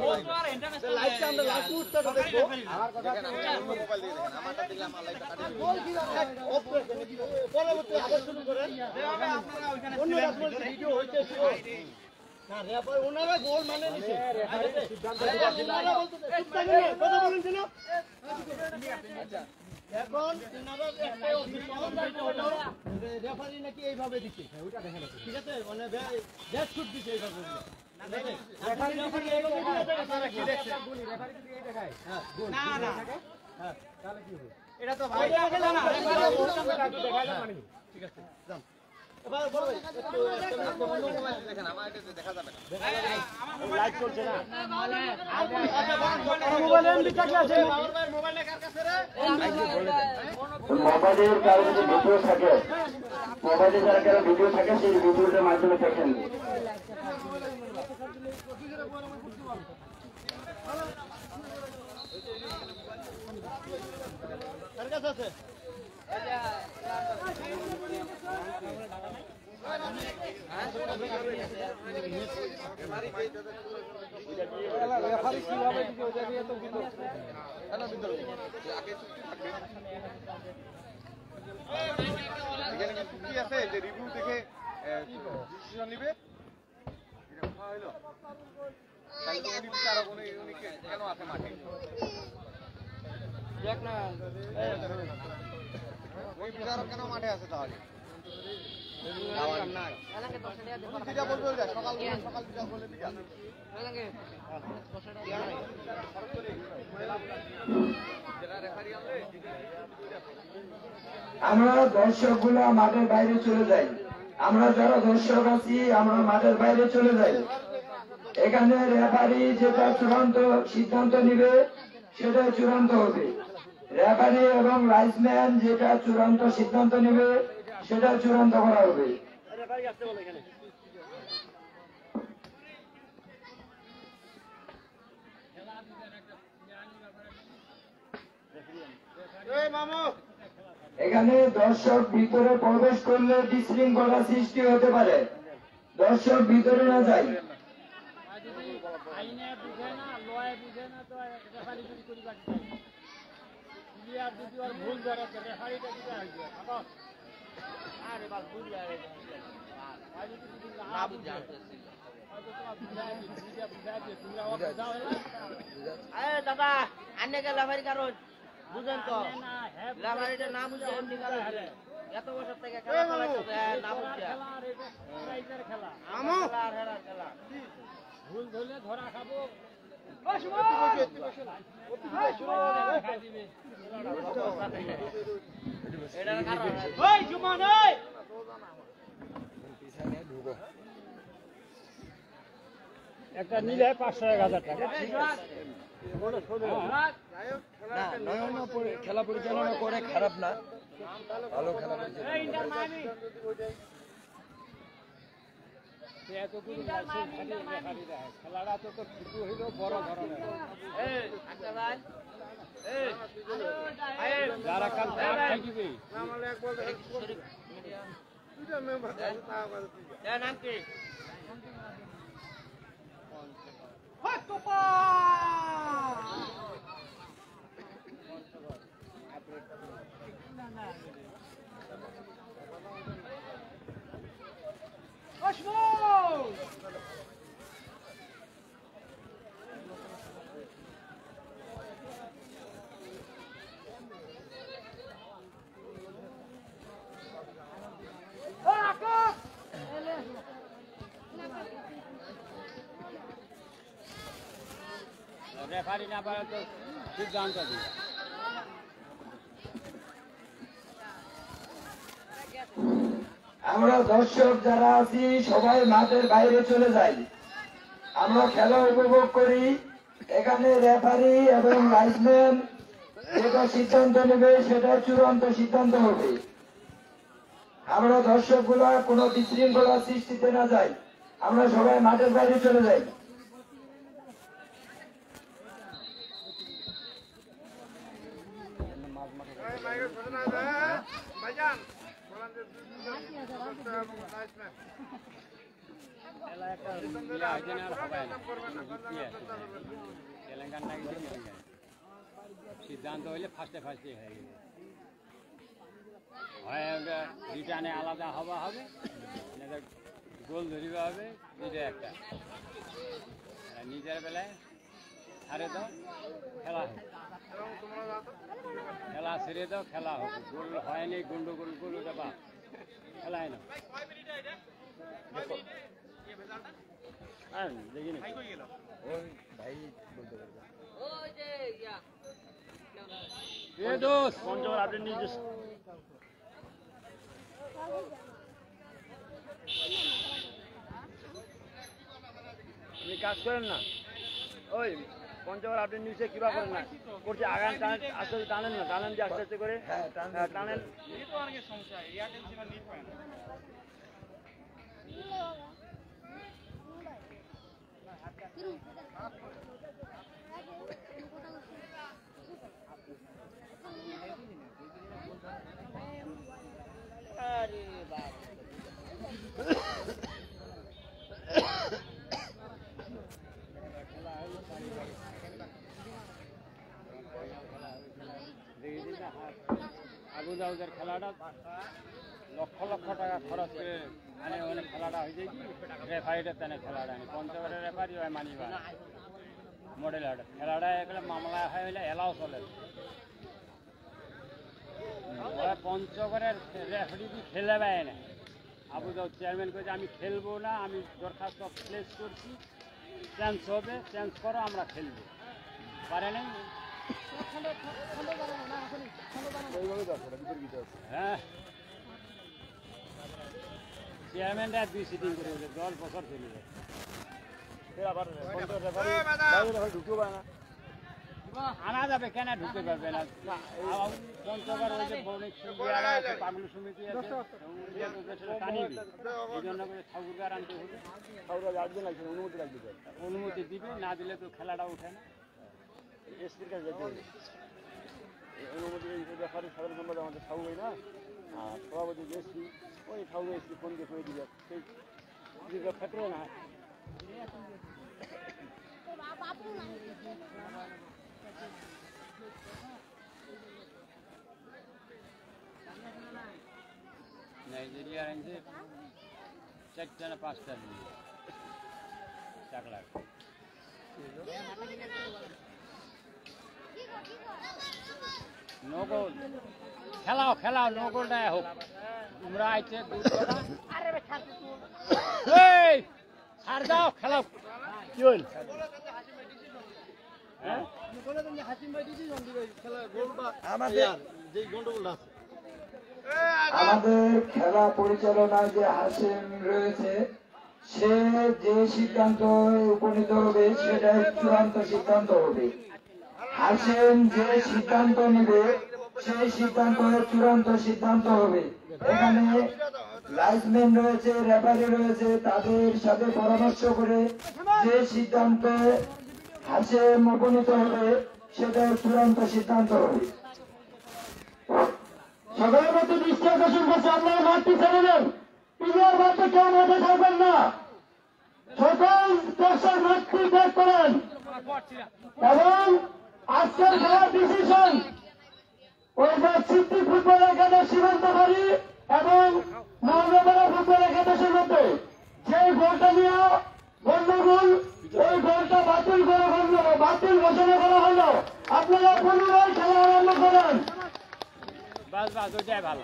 ও তো আর ইন্টারন্যাশনাল লাইভটা আমরা লাস্ট মুহূর্তে দেখবো। দেখেন আমি অন্য মোবাইল দিয়ে দেখেন, আমারটা দিলে আমার লাইভটা কাটিয়ে দিতে হবে। অফ করে দেন, পরবর্তী আবার শুরু করেন। যেভাবে আপনারা ওইখানে অন্য ছিলেন আপনার ভিডিও হইতে ছিল না, রেফারি ওনারা গোল মানে নিছে। ওনারা বলতে চুপ থাকেন না, কথা বলেন কেন? এখন ওনারা একটাই রেফারি নাকি এইভাবে দিচ্ছে, ঠিক আছে, মানে ব্যাট শুট দিচ্ছে এইভাবে। রেফারি এইভাবে দিলে আপনারা কি দেখছেন? না না হ্যাঁ, তাহলে কি হবে? এটা তো ভাই খেলা না ঠিক আছে, যান। এবার বড় ভাই, একটু অন্য মোবাইল দিয়ে দেখেন, আমার এটা দেখা যাবে না। লাইট চলছে না। মোবাইল এমনি থাকলে আছে মোবাইলে কার কাছে রে মোবাইলের কারো যদি ভিডিও থাকে, মোবাইলে যারা কারো ভিডিও থাকে সেই ভিডিওটার মাধ্যমে দেখেন। কার কাছে আছে? রেফারি কিভাবে দিচ্ছে ওটা দিয়ে তো কিন্তু আগে চুক্তি থাকবে। এখানে কিন্তু কি আছে যে রিভিউ দেখে ডিসিশন নিবে, এটা কথা হইলো। তাহলে তো উনি বিচারক, উনি কেন আছে মাঠে? ওই বিচারক কেন মাঠে আছে তাহলে? উনি যেটা বলবে ওইটা, সকাল বিচার বলে বিচার। যারা রেফারি আছে আমরা দর্শকগুলা মাঠের বাইরে চলে যাই, আমরা যারা দর্শক আছি আমরা মাঠের বাইরে চলে যাই। এখানে রেফারি যেটা চূড়ান্ত সিদ্ধান্ত নিবে সেটা চূড়ান্ত হবে। রেফারি এবং লাইসম্যান যেটা চূড়ান্ত সিদ্ধান্ত নিবে সেটা চূড়ান্ত করা হবে। রেফারি আসতে বলে এখানে। এখানে দর্শক ভিতরে প্রবেশ করলে বিশৃঙ্খলা সৃষ্টি হতে পারে, দর্শক ভিতরে না যায়। আইনে বুঝে না লয়ে বুঝে না তো রেফারি যদি করি বাকি চাই প্লেয়ার যদি আর ভুল ধরে তো রেফারিটা দিতে আসবে আরে বাস বুঝি আরে আর যদি না বুঝে দাদা আন্নে কে লেফারি কারণ বুঝেন তো লেফারিটা না বুঝে এমনি কারণ এত বছর থেকে খেলা চালাইছে না বুঝে খেলা আর হেরার খেলা ভুল ধরলে ধরা খাবো একটা নিলে 500-1000 টাকা। খেলা পরিচালনা করে খারাপ না, ভালো খেলা পরিচালনা। খেলাটা তো শুরু হইল বড় ধরনের, যারা কাল থাকিবে নাম কি রেফারি না পারে তো সিদ্ধান্ত দিই। আমরা দর্শক যারা আছি সবাই মাঠের বাইরে চলে যাই, আমরা খেলা উপভোগ করি। এখানে রেফারি এবং লাইসম্যান যেটা সিদ্ধান্ত নেবে সেটা চূড়ান্ত সিদ্ধান্ত হবে। আমরা দর্শকগুলা কোনো বিশৃঙ্খলা সৃষ্টিতে না যাই, আমরা সবাই মাঠের বাইরে চলে যাই। ভাইজান বলেন যে দুজন এবং নাইস ম্যান সিদ্ধান্ত হইলে ফার্স্টে হয়ে গেছে হয় রিটার্নে আলাদা হওয়া হবে গোল ধরিবে হবে দুইটা একটা নিজের বেলায় ছাড়ে দাও খেলা হবে খেলা ছেড়ে দাও খেলা হবে গোল হয়নি গন্ডগোল গোল ওটা বা খেলায় না দেখিনি পঞ্চগড় আপনি নিজে আপনি কাজ করেন না ওই পঞ্চগড় আপনি নিচে কিবা করেন না করছে আগান টানেন আস্তে আস্তে টানেন না টানেন যে আস্তে আস্তে করে টানেন আরে বাবা আবু দাউদের খেলাটা লক্ষ লক্ষ টাকা খরচ করে মানে অনেক খেলাটা হয়েছে কি রেফারিটা তেনে খেলাটা নেই পঞ্চগড়ের রেফারি হয় মানিবা মডেল খেলাটা এগুলো মামলা হয় হলে এলাও চলে পঞ্চগড়ের রেফারি খেলে দেয় না আবু দাউদ চেয়ারম্যান করেছে আমি খেলবো না আমি দরখাস্ত প্লেস করছি চেঞ্জ হবে চেঞ্জ করো আমরা খেলবো পারে নাই হ্যাঁ চেয়ারম্যানটা 2 সিটিং করে 10 বছর চলে যায় আনা যাবে কেন ঢুকে পারবে না পঞ্চগড় ওই যে পাগলু সমিতি আছে টানিবি এই জন্য করে ঠাকুরগার আনতে হবে অনুমতি দিবে না দিলে তো খেলাটা উঠে না এসপির কাছে যেতে হবে অনুমতি ব্যাপারে সাধারণ সম্পাদক আমাদের সাহু ভাই না আর সভাপতি এসপি ওই সাহু এসপি ফোন দিয়ে করে দিবে সেই ক্ষেত্রে না নাইজেরিয়ার আনছে 4টা না 5টা দিয়ে 4 লাখ নগল খেলাও খেলাও নগলটা হোক তোমরা আইছে ছাড় দাও খেলাও কি হইল হ্যাঁ আমাদের খেলা পরিচালনায় যে হাসিম রয়েছে সে যে সিদ্ধান্ত উপনীত হবে সেটাই চূড়ান্ত সিদ্ধান্ত হবে হাসিম যে সিদ্ধান্ত নেবে সেই সিদ্ধান্ত চূড়ান্ত সিদ্ধান্ত হবে এখানে লাইসম্যান রয়েছে রেফারি রয়েছে তাদের সাথে পরামর্শ করে যে সিদ্ধান্ত হাসিম উপনীত হবে সেটাই চূড়ান্ত সিদ্ধান্ত হবে সকলের মধ্যে দৃষ্টি আকর্ষণ করছে আপনারা মাঠটি ছেড়ে দেন প্লেয়ার মাঠে কেউ মাঠে থাকবেন না সকল দর্শক মাঠটি ত্যাগ করেন এবং আজকের খেলার ডিসিশন ওই যে সিদ্দিক ফুটবল একাদশ সীমান্ত বাড়ি এবং মৌলবাড়া ফুটবল একাদশের মধ্যে যে গোলটা নিয়ে গন্ডগোল ওই গোলটা বাতিল ঘোষণা করা হলো আপনারা পুনরায় খেলা আরম্ভ করেন বাস বাস ওইটাই ভালো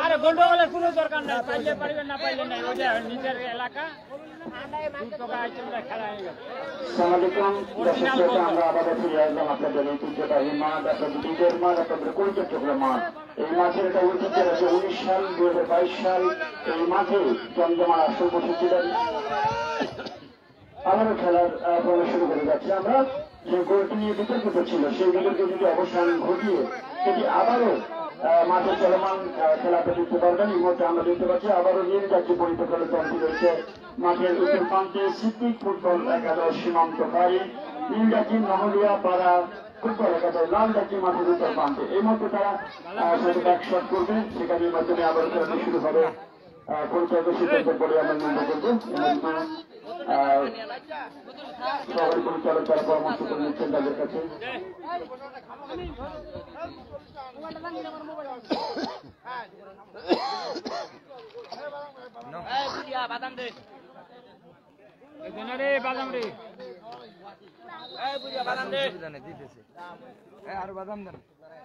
আরে গন্ডগোলের কোনো দরকার নাই পাইলে পারবেন না পাইলে নাই ওইটা নিজের এলাকা খেলা হয়ে গেল আমরা আবার ফিরে আসলাম আপনাদের ঐতিহ্যবাহী মাঠ আপনাদের নিজের মাঠ আপনাদের কলকাতা মাঠ এই মাঠের একটা ঐতিহ্য আছে 19 সাল 2022 সাল এই মাঠে জমজমার আসর বসেছিলেন আবারও খেলার প্রবেশ শুরু করে যাচ্ছে আমরা যে গোলটি নিয়ে বিতর্কিত ছিল সেই বিতর্কে যদি অবসান ঘটিয়ে সেটি আবারও মাঠে চলমান খেলাতে দেখতে পারবেন এই মুহূর্তে আমরা দেখতে পাচ্ছি আবারও নীল জাতীয় পরিপ্রেক্ষিত দলটি রয়েছে মাঠের উত্তর প্রান্তে সিদ্দিক ফুটবল একাদশ সীমান্ত ফাঁড়ি নীলগাছি নহলিয়া পাড়া ফুটবল একাদশ লালগাছি মাঠের উত্তর প্রান্তে। এই মুহূর্তে তারা সাথে ব্যাক শট করবে, সেখানের মাধ্যমে আবার খেলাটি শুরু হবে। পরিচালকের সিদ্ধান্তের পরে আমরা নির্ণয় করবো। সবাই পরিচালক তারা পরামর্শ করে নিচ্ছেন তাদের কাছে। বাদাম দে বাদাম রে বাদাম দে আর বাদাম দেন,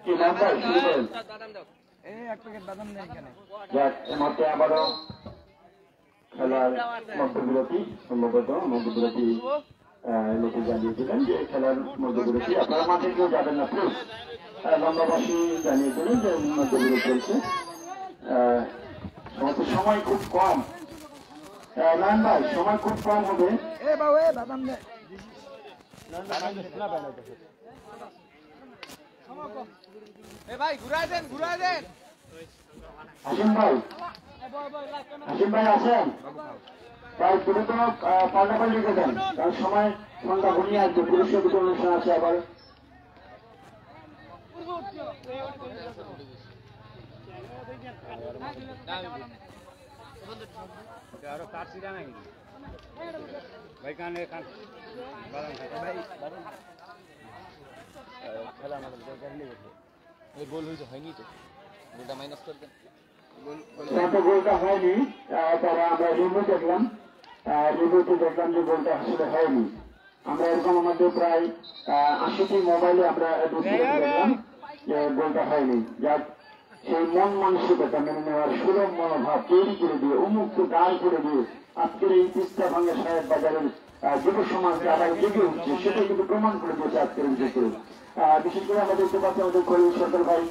কি নাম্বার শুরু করেন। বাদাম দাও এই এক প্যাকেট বাদাম দেন এখানে। যাক, এই মুহূর্তে আবারও খেলার মধ্যবিরতি, সম্ভবত মধ্যবিরতি লোকে জানিয়েছিলেন যে খেলার মধ্যবিরতি। আপনারা মাঠে কেউ যাবেন না প্লিজ। লম্বাবাসী জানিয়েছিলেন যে মধ্যবিরতি চলছে। সময় খুব কম, নারায়ণ ভাই, সময় খুব কম হবে। এ বাবু এ বাদাম দে। এ ভাই ঘুরাই দেন, ঘুরাই দেন। হাসিম ভাই, হাসিম ভাই আছেন? তাই দ্রুত পাল্টাপাল্টি রেখে দেন, কারণ সময় ঘন্টা ঘনিয়ে আসবে। পুরুষের দুটো অনুষ্ঠান আছে আবার। আরো কাটছি না নাকি ভাই? কানে কান বাদাম খাই ভাই, খেলা আমাদের এই গোল হয়েছে, হয়নি তো, গোলটা মাইনাস করে দেন। গোলটা হয়নি, তারা আমরা রিভিউ দেখলাম, রিভিউতে দেখলাম যে গোলটা আসলে হয়নি। আমরা এরকম আমাদের প্রায় 80টি মোবাইলে আমরা দেখলাম যে গোলটা হয়নি। যাক, সেই মন মানসিকতা মেনে নেওয়ার সুলভ মনোভাব তৈরি করে দিয়ে, উন্মুক্ত দাঁড় করে দিয়ে আজকের এই তিস্তা ভাঙ্গা সাহেব বাজারের যুব সমাজকে আবার জেগে উঠছে, সেটাই কিন্তু প্রমাণ করে দিয়েছে আজকের বিশেষ করে। বিশেষ করে আমরা দেখতে পাচ্ছি আমাদের খলিল সরকার ভাই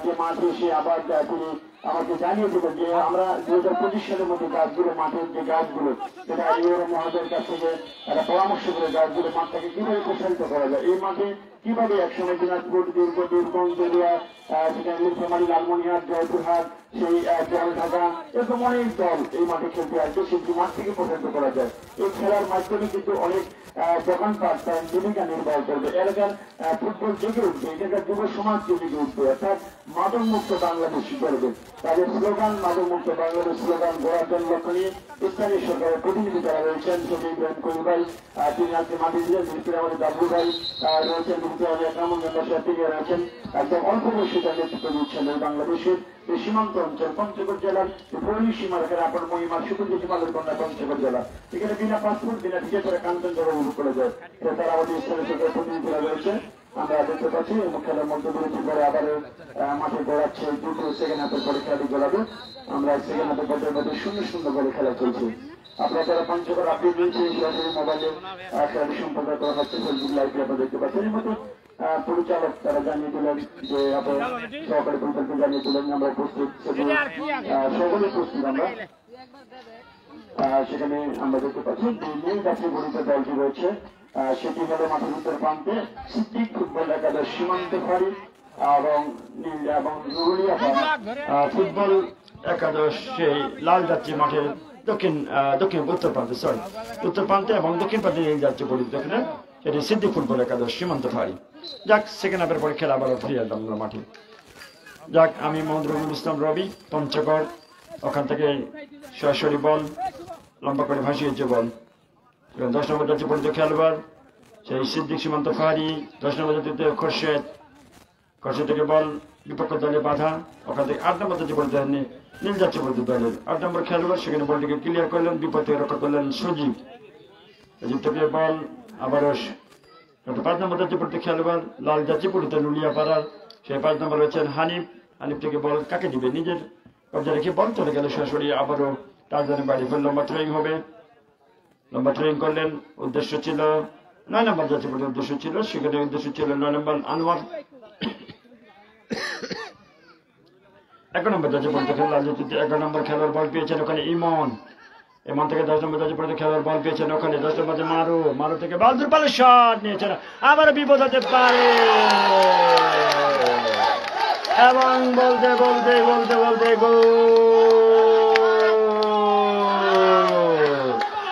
যে মাঠে এসে আবার তিনি আমাকে জানিয়ে দেবেন যে আমরা 2025 সালের মধ্যে গাছগুলো, মাঠের যে গাছগুলো, সেটা ইউরো মহাদের কাছ থেকে একটা পরামর্শ করে গাছগুলো মাঠটাকে কিভাবে প্রসারিত করা যায়, এই মাঠে কিভাবে একসময় দিনাজপুর, বীরগঞ্জ, দলিয়া, সেখানে নীলফামারী, লালমনিরহাট, জয়পুরহাট, সেই জল ঢাকা, এরকম অনেক দল এই মাঠে খেলতে আসবে, সেই মাঠ থেকে প্রসারিত করা যায়। এই খেলার মাধ্যমে কিন্তু অনেক দোকানপাট তার জীবিকা নির্বাহ করবে, এলাকার ফুটবল জেগে উঠবে, এলাকার যুব সমাজ জেগে উঠবে, অর্থাৎ মাদক মুক্ত বাংলাদেশ করবে। তাদের স্লোগান মাদক মুক্ত বাংলাদেশ স্লোগান গড়ার জন্য লক্ষ্য নিয়ে স্থানীয় সরকারের প্রতিনিধি যারা রয়েছেন, সেটি ইব্রাহিম কবির ভাই, তিনি আজকে মাঠে দিলেন, মিনিস্টার আমাদের ডাবলু ভাই রয়েছেন, মিনিস্টার আমাদের কামরঞ্জন বাসার তিনি রয়েছেন, একদম অল্প বয়সে তার নেতৃত্ব দিচ্ছেন এই বাংলাদেশের এই সীমান্ত অঞ্চল পঞ্চগড় জেলার পৌরী সীমা রেখার আপন মহিমার সুপুত্র সীমালের কন্যা পঞ্চগড় জেলা। এখানে বিনা পাসপোর্ট, বিনা টিকিট করে কাঞ্চনজঙ্ঘা উপভোগ করা যায়। তারা আমাদের স্থানীয় সরকারের প্রতিনিধিরা রয়েছে, আমরা দেখতে পাচ্ছি। এবং খেলার মধ্যে বিরতির পরে আবার মাঠে গড়াচ্ছে দুটো সেকেন্ড হাফের পরে খেলাটি গড়াবে। আমরা সেকেন্ড হাফের পর্যায়ের মধ্যে 0-0 করে খেলা চলছে। আপনারা যারা পঞ্চগড় আপডেট রয়েছে সরাসরি মোবাইলে খেলাটি সম্পর্ক করা হচ্ছে, ফেসবুক লাইভে আপনারা দেখতে পাচ্ছেন। এর মতো পরিচালক তারা জানিয়ে দিলেন যে আপনার সহকারী পরিচালক জানিয়ে দিলেন আমরা প্রস্তুত, সকলে প্রস্তুত। আমরা সেখানে আমরা দেখতে পাচ্ছি নীল গাছে গঠিত দলটি রয়েছে, সেটি হলো মাঠের উত্তর প্রান্তে সিদ্দিক ফুটবল একাদশ সীমান্ত ফাঁড়ি এবং নীল এবং নুরুলিয়া ফুটবল একাদশ সেই লাল যাত্রী মাঠের দক্ষিণ উত্তর প্রান্তে, উত্তর প্রান্তে এবং দক্ষিণ প্রান্তে নীল যাত্রী গঠিত, এখানে সেটি সিদ্দিক ফুটবল একাদশ সীমান্ত ফাঁড়ি। যাক, সেকেন্ড হাফের পরে খেলা আবারও ফিরে আসলাম আমরা মাঠে। যাক, আমি মোহাম্মদ রবিউল ইসলাম রবি, পঞ্চগড়, ওখান থেকে সরাসরি বল লম্বা করে ভাসিয়েছে বল। 10 নম্বর যাচ্ছে পরিচিত খেলোয়াড় সেই সিদ্দিক সীমান্ত ফাঁড়ি, 10 নম্বর যাচ্ছে খোরশেদ থেকে বল বিপক্ষ দলে বাধা, ওখান থেকে 8 নম্বর যাচ্ছে পরিচিত নীল যাচ্ছে পরিচিত দলের 8 নম্বর খেলোয়াড়, সেখানে বলটিকে ক্লিয়ার করলেন, বিপদ থেকে রক্ষা করলেন সজীব থেকে বল আবারও 5 নম্বর যাচ্ছে পরিচিত খেলোয়াড় লাল যাচ্ছে পরিচিত নুলিয়া পাড়ার, সেই 5 নম্বর রয়েছেন হানিফ থেকে বল কাকে দিবে, নিজের কবজা রেখে বল চলে গেল সরাসরি আবারও টার্জানের বাড়ি। ফের লম্বা থ্রোয়িং হবে, লম্বা থ্রোয়িং করলেন, উদ্দেশ্য ছিল 9 নম্বর যাচ্ছে পরিচিত উদ্দেশ্য ছিল, সেখানে উদ্দেশ্য ছিল 9 নম্বর আনোয়ার। 11 নম্বর যাচ্ছে পরিচিত খেলোয়াড় 11 নম্বর খেলোয়াড় বল পেয়েছেন ওখানে ইমন থেকে 10 নম্বর যাচ্ছে পরিচিত খেলোয়াড় বল পেয়েছেন ওখানে 10 নম্বর মারু থেকে বালদুর পালে শট নিয়েছেন, আবার বিপদ হতে পারে এবং বলতে গোল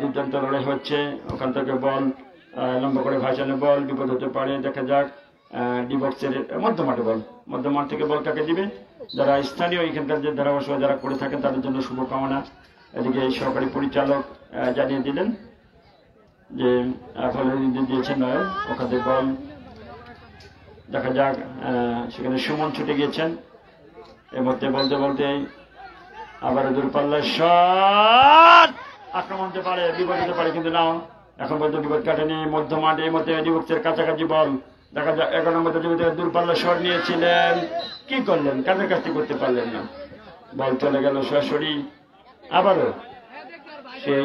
দুর্দান্ত লড়াই হচ্ছে। ওখান থেকে বল লম্বা করে ভাসানো বল, বিপদ হতে পারে। দেখা যাক ডিবক্সের মধ্যমাঠে বল, মধ্যমাঠ থেকে বল কাকে দিবে? যারা স্থানীয় এখানকার যে ধারাভাষ্য যারা করে থাকেন তাদের জন্য শুভকামনা। এদিকে সহকারী পরিচালক জানিয়ে দিলেন যে ফলে দিয়েছেন নয়। ওখান থেকে বল দেখা যাক, সেখানে সুমন ছুটে গিয়েছেন। এর মধ্যে বলতে বলতে আবার দূরপাল্লার শট, আক্রমণ হতে পারে, বিপদ হতে পারে, কিন্তু নাও এখন পর্যন্ত বিপদ কাটেনি। মধ্যমাঠে এর মধ্যে ডিবক্সের কাছাকাছি বল দেখা যাক। 11 নম্বর দূরপাল্লা শট নিয়েছিলেন, কি করলেন? কাদের কাছে করতে পারলেন না, বল চলে গেল সরাসরি। আবারও সেই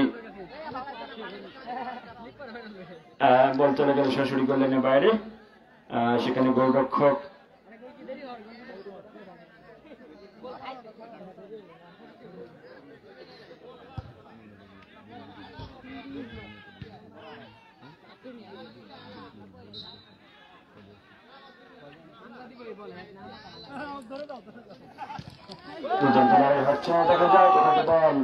বল চলে গেল সরাসরি গোললাইনের বাইরে। সেখানে গোলরক্ষক দেখা যায়। বল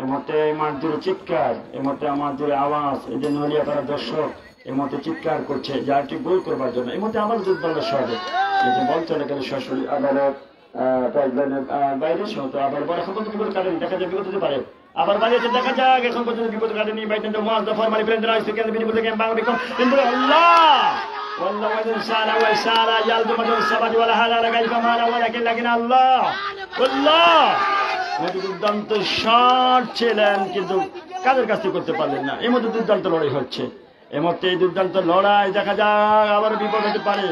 এর মধ্যে মাঠ জুড়ে চিৎকার, এর মধ্যে আমার জুড়ে আওয়াজ, এই যে নলিয়া পাড়া দর্শক এর মধ্যে চিৎকার করছে যে আরেকটি গোল করবার জন্য। এর মধ্যে আবার দূরপাল্লার শটে এই যে বল চলে গেল সরাসরি আবারও বাইরে শট। আবার বল এখন পর্যন্ত বিপদ কাটেনি, দেখা যায় বিপদ হতে পারে। আবার বাড়িয়েছে, দেখা যাক এখন পর্যন্ত বিপদ কাটেনি। বাইটেন ওয়াজ দফার মারি ফেলেন সেকেন্ড বিপদ থেকে বাংলা বিকম কিন্তু আল্লাহ والله وإن سارة وسارة يلد مدر السبت ولا هذا لقى كمان ولكن الله والله দুর্দান্ত শট ছিলেন, কিন্তু কাদের কাছ থেকে করতে পারলেন না। এর মধ্যে দুর্দান্ত লড়াই হচ্ছে, এর মধ্যে দুর্দান্ত লড়াই দেখা যাক, আবার বিপদ হতে পারে।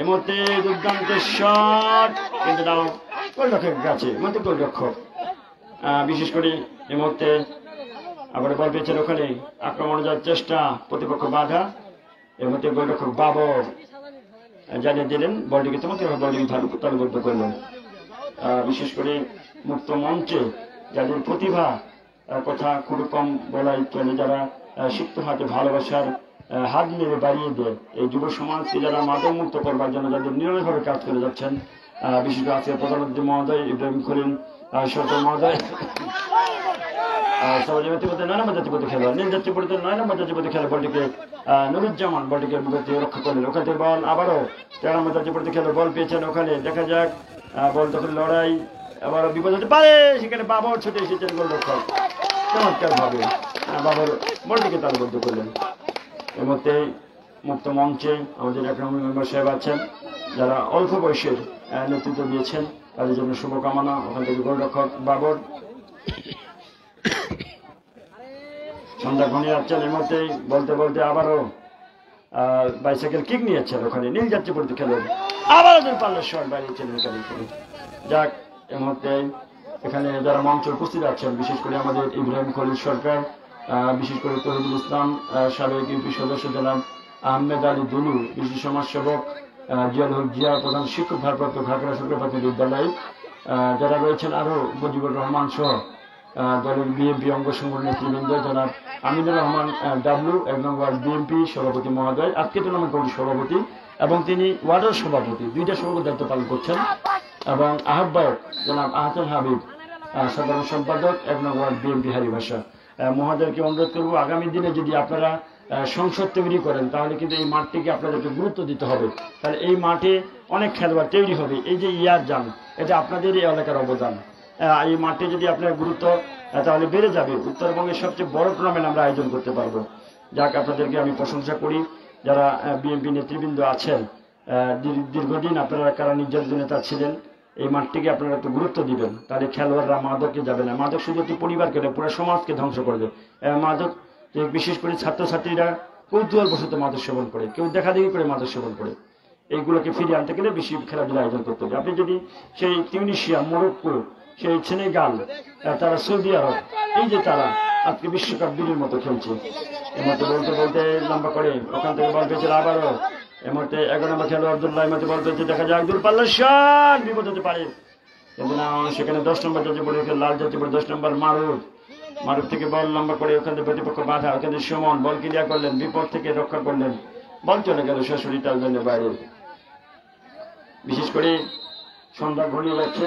এর মধ্যে দুর্দান্ত শট, কিন্তু নাও গোলরক্ষকের কাছে, মধ্যে গোলরক্ষক বিশেষ করে এর মধ্যে আবার বল পেয়েছেন। ওখানে আক্রমণ যাওয়ার চেষ্টা, প্রতিপক্ষ বাধা। এর মধ্যে গোলরক্ষক বাবর জানিয়ে দিলেন বলটিকে চমৎকার বলটিকে তালুবদ্ধ করলেন। বিশেষ করে মুক্ত মঞ্চে যাদের প্রতিভা কথা খুব কম বলাই চলে, যারা শিখতে হাতে ভালোবাসার হাত নেড়ে বাড়িয়ে দেয় এই যুব সমাজকে, যারা মাদক মুক্ত করবার জন্য যাদের নিরলভাবে কাজ করে যাচ্ছেন, বিশেষ করে আজকে প্রধানমন্ত্রী মহোদয় ইব্রাহিম খলিল সরকার মহোদয়, জাতীয়পতি 9 নম্বর জাতীয়পতি খেলোয়াড়, নীল জাতীয়পতি 9 নম্বর জাতীয়পতি খেলোয়াড় বলটিকে নুরুজ্জামান বলটিকে রক্ষা করলেন। ওখান থেকে বল আবারও 13 নম্বর জাতীয়পতি খেলোয়াড় বল পেয়েছেন। ওখানে দেখা যাক বল তখন লড়াই, আবার বিপদ হতে পারে। সেখানে বাবর ছুটে এসেছেন গোলরক্ষক চমৎকার ভাবে বাবর বলটিকে তালবদ্ধ করলেন। এর মধ্যে মুক্ত মঞ্চে আমাদের 1 নম্বর মেম্বার সাহেব আছেন, যারা অল্প বয়সের নেতৃত্ব দিয়েছেন, তাদের জন্য শুভকামনা। ওখান থেকে গোলরক্ষক বাবর সন্ধ্যা ঘনিয়ে যাচ্ছেন। এর মধ্যে বলতে বলতে আবারও বাইসাইকেল কিক নিয়েছেন। ওখানে নীল যাচ্ছে পড়তে খেলেন, আবারও দূরপাল্লার শট বাড়িয়েছেন। যাক, এর মধ্যে এখানে যারা মঞ্চে উপস্থিত আছেন, বিশেষ করে আমাদের ইব্রাহিম খলিল সরকার, বিশেষ করে তহিদুল ইসলাম সাবেক ইউপি সদস্য জনাব আহমেদ আলী দুলু, বিশেষ সমাজসেবক জিয়াল হক জিয়া, প্রধান শিক্ষক ভারপ্রাপ্ত ঘাগড়া সরকার প্রাথমিক বিদ্যালয়, যারা রয়েছেন আরো মুজিবুর রহমান সহ দলের বিএনপি অঙ্গ সংগঠনের নেতৃবৃন্দ, জনাব আমিনুর রহমান ডাব্লু 1 নং ওয়ার্ড বিএনপি সভাপতি মহোদয়, আজকে টুর্নামেন্ট কমিটির সভাপতি এবং তিনি ওয়ার্ডের সভাপতি, 2টা সভাপতি দায়িত্ব পালন করছেন, এবং আহ্বায়ক জনাব আহসান হাবিব সাধারণ সম্পাদক 1 নং ওয়ার্ড বিএনপি হারিভাষা মহোদয়কে অনুরোধ করবো, আগামী দিনে যদি আপনারা সংসদ তৈরি করেন তাহলে কিন্তু এই মাঠটিকে আপনাদেরকে গুরুত্ব দিতে হবে। তাহলে এই মাঠে অনেক খেলোয়াড় তৈরি হবে। এই যে ইয়ার যান, এটা আপনাদের এই এলাকার অবদান। এই মাঠে যদি আপনার গুরুত্ব তাহলে বেড়ে যাবে, উত্তরবঙ্গের সবচেয়ে বড় টুর্নামেন্ট আমরা আয়োজন করতে পারবো। যাক, আপনাদেরকে আমি প্রশংসা করি, যারা বিএনপি নেতৃবৃন্দ আছেন, দীর্ঘদিন আপনারা কারা নির্যাতিত নেতা ছিলেন, এই মাঠটিকে আপনারা একটু গুরুত্ব দিবেন, তাহলে খেলোয়াড়রা মাদকে যাবে না। মাদক শুধু একটি পরিবারকে নয়, পুরো সমাজকে ধ্বংস করবে। মাদক বিশেষ করে ছাত্রছাত্রীরা কৌতূহল বশত মাদক সেবন করে, কেউ দেখাদেখি করে মাদক সেবন করে। এইগুলোকে ফিরিয়ে আনতে গেলে বেশি খেলাধুলা আয়োজন করতে হবে। আপনি যদি সেই তিউনিশিয়া, মরক্কো, সেই সেনেগাল, তারা সৌদি আরব, এই যে তারা আজকে বিশ্বকাপ বিলির মতো খেলছে, এর মধ্যে বলতে বলতে লম্বা করে ওখান থেকে বল পেয়েছিল আবারও। এর মধ্যে 11 নম্বর খেলোয়াড় আব্দুল্লাহ, এর মধ্যে বল পেয়েছে, দেখা যায় দূরপাল্লার শট, বিপদ হতে পারে। কিন্তু না, সেখানে 10 নম্বর যাচ্ছে পড়ে, লাল যাচ্ছে পড়ে 10 নম্বর মারুফ থেকে বল লম্বা করে ওখান থেকে প্রতিপক্ষ বাধা, ওখানে সুমন বল ক্লিয়ার করলেন, বিপদ থেকে রক্ষা করলেন, বল চলে গেল সরাসরি টালজনের বাইরে। বিশেষ করে সন্ধ্যা ঘনিয়ে যাচ্ছে,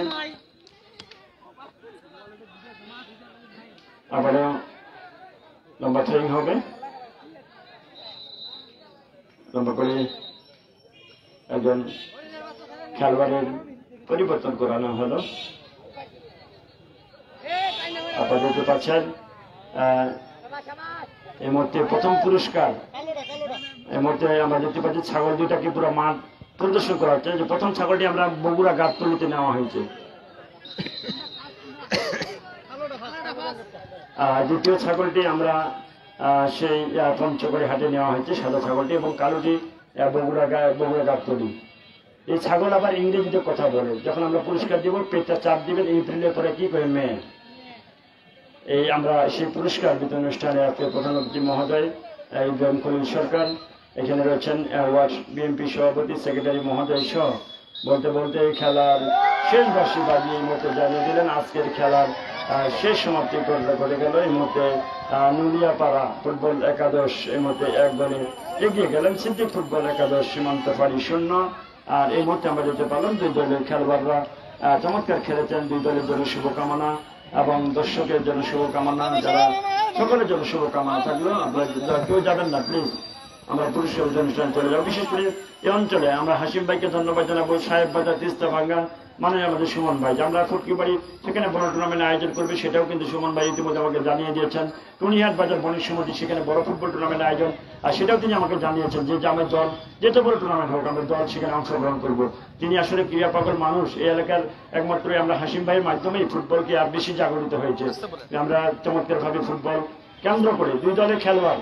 আবারও লম্বা ট্রেনিং হবে, লম্বা করে একজন খেলোয়াড়ের পরিবর্তন করানো হলো। আপনারা দেখতে পাচ্ছেন এই মুহূর্তে প্রথম পুরস্কার, এই মুহূর্তে আমরা দেখতে পাচ্ছি ছাগল দুইটাকে পুরো মাঠ প্রদর্শন করা হচ্ছে। যে প্রথম ছাগলটি আমরা বগুড়া গাবতলীতে নেওয়া হয়েছে, দ্বিতীয় ছাগলটি আমরা সেই পঞ্চগড়ে হাটে নেওয়া হয়েছে, সাদা ছাগলটি, এবং কালোটি বগুড়া গাবতলী। এই ছাগল আবার ইংরেজিতে কথা বলে। যখন আমরা পুরস্কার দিব পেটটা চাপ দিবেন, এপ্রিলের পরে কি করে মে। এই আমরা সেই পুরস্কার বিতরণ অনুষ্ঠানে আজকে প্রধান অতিথি মহোদয় ইব্রাহিম খলিল সরকার, এখানে রয়েছেন ওয়ার্ড বিএনপি সভাপতি সেক্রেটারি মহোদয় সহ বলতে বলতে খেলার শেষ বার্ষিক বাজি এই মুহূর্তে জানিয়ে দিলেন। আজকের খেলার শেষ সমাপ্তি করে গেল। এই মুহূর্তে নুলিয়াপাড়া ফুটবল একাদশ এই মুহূর্তে 1 গোলে এগিয়ে গেলেন। সিদ্দিক ফুটবল একাদশ সীমান্ত ফাঁড়ি 0। আর এই মুহূর্তে আমরা যেতে পারলাম 2 দলের খেলোয়াড়রা চমৎকার খেলেছেন। 2 দলের জন্য শুভকামনা এবং দর্শকের জন্য শুভকামনা, যারা সকলের জন্য শুভকামনা থাকলো। আপনারা কেউ যাবেন না প্লিজ, আমরা পুরস্কার অনুষ্ঠান চলে যাবো। বিশেষ করে এই অঞ্চলে আমরা হাসিম ভাইকে ধন্যবাদ জানাবো, সাহেব বাজার তিস্তা ভাঙ্গা মানে আমাদের সুমন ভাই, যে আমরা ফুটকি বাড়ি সেখানে বড় টুর্নামেন্ট আয়োজন করবে, সেটাও কিন্তু সুমন ভাই ইতিমধ্যে আমাকে জানিয়ে দিয়েছেন। টুনিহাট বাজার বণিক সমিতি সেখানে বড় ফুটবল টুর্নামেন্ট আয়োজন, আর সেটাও তিনি আমাকে জানিয়েছেন যে আমার দল যেত বড় টুর্নামেন্ট হোক আমরা দল সেখানে অংশগ্রহণ করব। তিনি আসলে ক্রীড়া পাগল মানুষ। এই এলাকার একমাত্র আমরা হাসিম ভাইয়ের মাধ্যমেই ফুটবলকে আর বেশি জাগরিত হয়েছে। আমরা চমৎকার ভাবে ফুটবল কেন্দ্র করে 2 দলের খেলোয়াড়,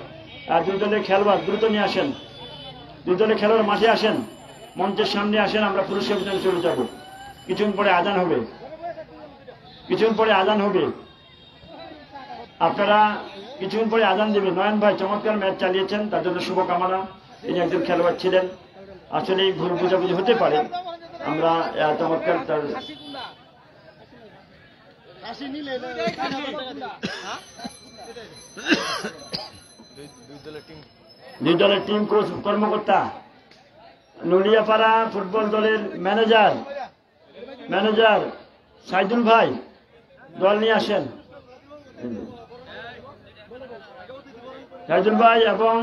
2 দলের খেলোয়াড় দ্রুত নিয়ে আসেন, 2 দলের খেলোয়াড় মাঠে আসেন, মঞ্চের সামনে আসেন, আমরা পুরস্কার বিতরণ চলে যাব। কিছুক্ষণ পরে আজান হবে, কিছুক্ষণ পরে আজান হবে, আপনারা কিছুক্ষণ পরে আজান দেবেন। নয়ন ভাই চমৎকার ম্যাচ চালিয়েছেন, তার জন্য শুভকামনা। তিনি একজন খেলোয়াড় ছিলেন, আসলে ভুল বোঝাবুঝি হতে পারে। আমরা চমৎকার তার 2 দলের টিম কোচ কর্মকর্তা, নুলিয়াপাড়া ফুটবল দলের ম্যানেজার সাইদুল ভাই দল নিয়ে আসেন। সাইদুল ভাই এবং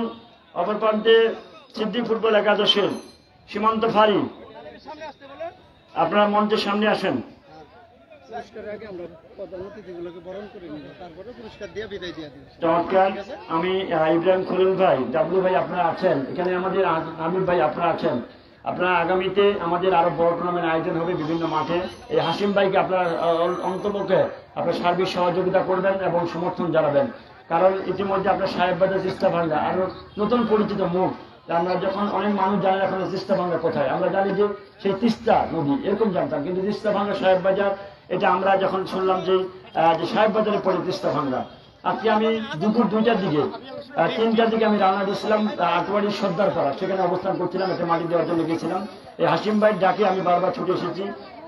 অপর প্রান্তে সিদ্দিক ফুটবল একাদশের সীমান্ত ফাঁড়ি, আপনারা মঞ্চের সামনে আসেন। চমৎকার। আমি ইব্রাহিম খলিল ভাই, ডাবলু ভাই আপনারা আছেন এখানে, আমাদের আমির ভাই আপনারা আছেন। আপনারা আগামীতে আমাদের আরো বড় টুর্নামেন্ট আয়োজন হবে বিভিন্ন মাঠে। এই হাসিম ভাইকে আপনারা অন্তপক্ষে আপনার সার্বিক সহযোগিতা করবেন এবং সমর্থন জানাবেন, কারণ ইতিমধ্যে আপনার সাহেব বাজার তিস্তা ভাঙ্গা আরো নতুন পরিচিত মুখ। আমরা যখন অনেক মানুষ জানে এখন তিস্তা ভাঙ্গা কোথায়, আমরা জানি যে সেই তিস্তা নদী এরকম জানতাম, কিন্তু তিস্তা ভাঙ্গা সাহেব বাজার এটা আমরা যখন শুনলাম যে সাহেব বাজারে পড়ে তিস্তা ভাঙ্গা। আজকে আমি দুপুর 2টার দিকে 3টার দিকে আমি রান্না দিয়েছিলাম আটবাড়ির সর্দারপাড়া, সেখানে অবস্থান করছিলাম, একটা মাটি দেওয়ার জন্য গিয়েছিলাম। এই হাসিম ভাই ডাকে আমি বারবার ছুটে এসেছি।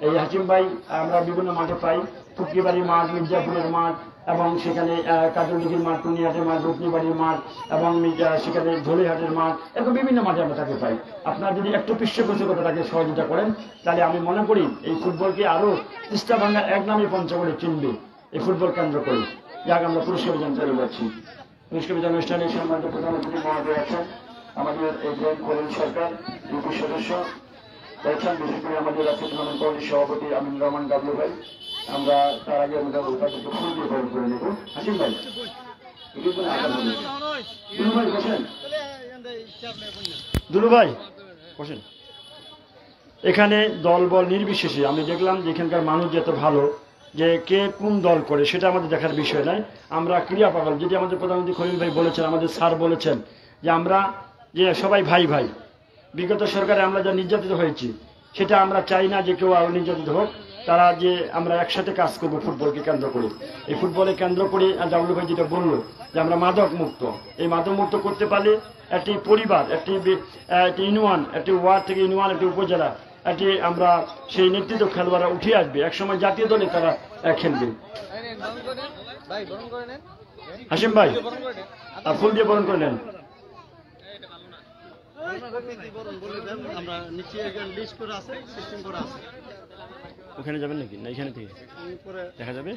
এই হাসিম ভাই আমরা বিভিন্ন মাঠে পাই, ফুটকিবাড়ির মাঠ, মির্জাপুরের মাঠ, এবং সেখানে কাজলদিঘির মাঠ, টুনিহাটের মাঠ, রত্নীবাড়ির মাঠ, এবং সেখানে ঝোলিহাটের মাঠ, এরকম বিভিন্ন মাঠে আমরা তাকে পাই। আপনারা যদি একটু পৃষ্ঠপোষকতা তাকে সহযোগিতা করেন, তাহলে আমি মনে করি এই ফুটবলকে আরো তিস্তা ভাঙ্গা 1 নামে পঞ্চগড়ে চিনবে এই ফুটবল কেন্দ্র করে। যাক, আমরা পুরস্কার বিতরণ চলে যাচ্ছি। পুরস্কার বিতরণ অনুষ্ঠানে সম্মানিত প্রধান অতিথি মহোদয় আছেন, আমাদের ইব্রাহিম খলিল সরকার ইউপি সদস্য রয়েছেন, বিশেষ করে আমাদের আজকে টুর্নামেন্ট কমিটির সভাপতি আমিনুর রহমান ডাবলু ভাই। আমরা তার আগে আমরা তাদেরকে ফুল দিয়ে বরণ করে নেব। হাসিম ভাই, দুলু ভাই বসেন, দুলু ভাই বসেন। এখানে দল বল নির্বিশেষে আমি দেখলাম যে এখানকার মানুষ যত ভালো, যে কে কোন দল করে সেটা আমাদের দেখার বিষয় নয়। আমরা ক্রীড়া পাগল, যেটি আমাদের প্রধানমন্ত্রী খলিল ভাই বলেছেন, আমাদের স্যার বলেছেন যে আমরা যে সবাই ভাই ভাই। বিগত সরকারে আমরা যা নির্যাতিত হয়েছি সেটা আমরা চাই না যে কেউ আরো নির্যাতিত হোক। তারা যে আমরা একসাথে কাজ করবো ফুটবলকে কেন্দ্র করে, এই ফুটবলে কেন্দ্র করে ডাবলু ভাই যেটা বললো যে আমরা মাদক মুক্ত, এই মাদক মুক্ত করতে পারলে একটি পরিবার, একটি ইউনিয়ন, একটি ওয়ার্ড থেকে ইউনিয়ন, একটি উপজেলা, একটি আমরা সেই নেতৃত্ব খেলোয়াড়রা উঠে আসবে, একসময় জাতীয় দলে তারা খেলবে। হাসিম ভাই ফুল দিয়ে বরণ করে নেন। ওখানে যাবেন নাকি না এখানে থেকে দেখা যাবে?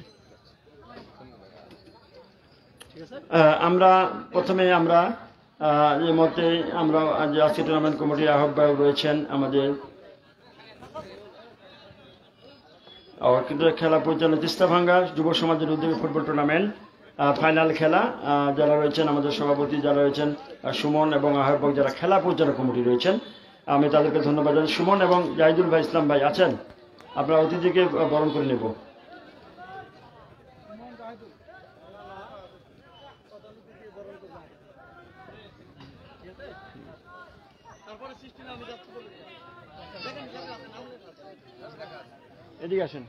আমরা প্রথমে আমরা এই মতে আমরা আজকে টুর্নামেন্ট কমিটির আহ্বায়ক রয়েছেন আমাদের খেলা পরিচালনা তিস্তাভাঙ্গা যুব সমাজের উদ্যোগে ফুটবল টুর্নামেন্ট ফাইনাল খেলা যারা রয়েছেন আমাদের সভাপতি যারা রয়েছেন সুমন এবং আহ্বায়ক যারা খেলা পরিচালনা কমিটি রয়েছেন আমি তাদেরকে ধন্যবাদ জানাই। সুমন এবং জাহিদুল ভাই ইসলাম ভাই আছেন, আপনারা অতিথিকে বরণ করে নেব। এদিকে আসেন।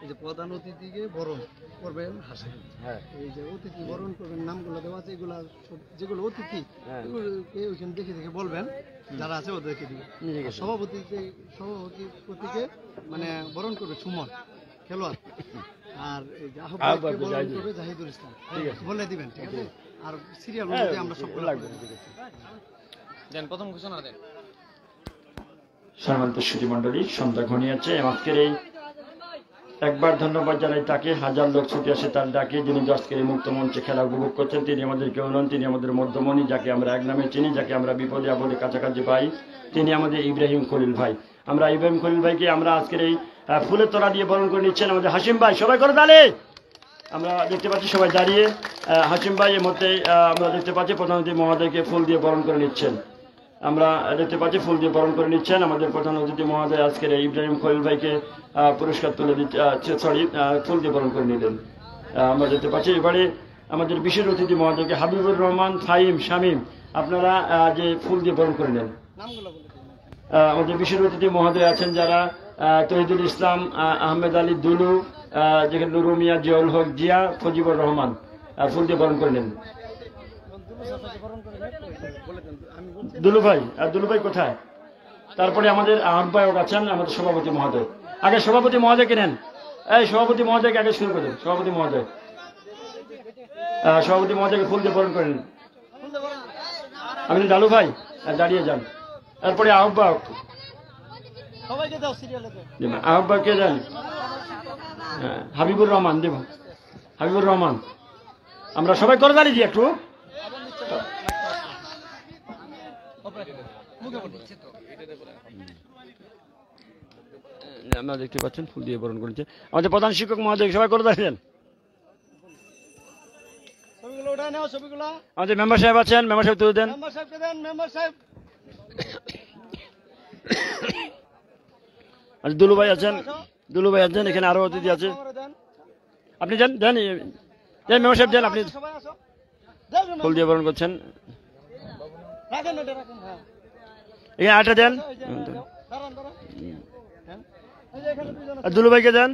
এই যে প্রধান অতিথিকে বরণ করবেন হাসেন, হ্যাঁ এই যে অতিথি বরণ করবেন নামগুলো দেওয়া আছে, এগুলা যেগুলো অতিথি হ্যাঁ। এগুলোকে ওইখানে দেখে দেখে বলবেন, যারা আছে ওদেরকে দিবে। সভাপতিকে মানে বরণ করবে সুমন খেলোয়াড়, আর এই যে আহ্বায়ককে বরণ করবে জাহিদুল ইসলাম। বলে দিবেন, ঠিক আছে? আর সিরিয়াল অনুযায়ী আমরা সব লাগবে। দেন প্রথম ঘোষণা দেন। সম্মানিত সুধী মণ্ডলী, সন্ধ্যা ঘনিয়েছে। আজকের এই একবার ধন্যবাদ জানাই তাকে, হাজার লোক ছুটে আসে তার ডাকে, যিনি আজকের এই মুক্ত মঞ্চে খেলা উপভোগ করছেন। তিনি আমাদের কেউ নন, তিনি আমাদের মধ্যমণি, যাকে আমরা এক নামে চিনি, যাকে আমরা বিপদে আপদে কাছাকাছি পাই। তিনি আমাদের ইব্রাহিম খলিল ভাই। আমরা ইব্রাহিম খলিল ভাইকে আমরা আজকের এই ফুলের তোড়া দিয়ে বরণ করে নিচ্ছেন আমাদের হাসিম ভাই। সবাই করে তালে আমরা দেখতে পাচ্ছি সবাই দাঁড়িয়ে। হাসিম ভাই এর মধ্যে আমরা দেখতে পাচ্ছি প্রধান অতিথি মহোদয়কে ফুল দিয়ে বরণ করে নিচ্ছেন। আমরা দেখতে পাচ্ছি ফুল দিয়ে বরণ করে নিচ্ছেন আমাদের প্রধান অতিথি মহোদয়। আজকের ইব্রাহিম খলিল ভাইকে পুরস্কার তুলে দিচ্ছে, ফুল দিয়ে বরণ করে নিলেন। আমরা দেখতে পাচ্ছি এবারে আমাদের বিশেষ অতিথি মহোদয়কে হাবিবুর রহমান, ফাহিম, শামীম, আপনারা যে ফুল দিয়ে বরণ করে নেন। আমাদের বিশেষ অতিথি মহোদয় আছেন যারা তহিদুল ইসলাম, আহমেদ আলী দুলু, যেখানে নুরু মিয়া, জিয়াউল হক জিয়া, ফজিবুর রহমান ফুল দিয়ে বরণ করে নেন। দুলু ভাই কোথায়? তারপরে আমাদের আহ্বায়ক আছেন আমাদের সভাপতি মহোদয়। আগে সভাপতি মহোদয়কে নেন, এই সভাপতি মহোদয়কে আগে শুরু করেন। সভাপতি মহোদয়কে ফুল দিয়ে বরণ করেন। আপনি ডালু ভাই দাঁড়িয়ে যান। তারপরে আহ্বায়ক, সবাইকে দাও সিরিয়ালে। আহ্বায়ককে দেন হাবিবুর রহমান, দেব হাবিবুর রহমান। আমরা সবাই করে দাঁড়িয়ে দিই একটু। আপনারা দেখতে পাচ্ছেন ফুল দিয়ে বরণ করেছে আমাদের প্রধান শিক্ষক মহোদয়। সবাই করে দাঁড়িয়ে দেন। আমাদের মেম্বার সাহেব আছেন, মেম্বার সাহেব তুলে দেন। দুলু ভাই আছেন, এখানে আরো অতিথি আছে। আপনি যান মেম্বার সাহেব যান, আপনি ফুল দিয়ে বরণ করছেন। এখানে আটা দেন, দুলু ভাইকে দেন।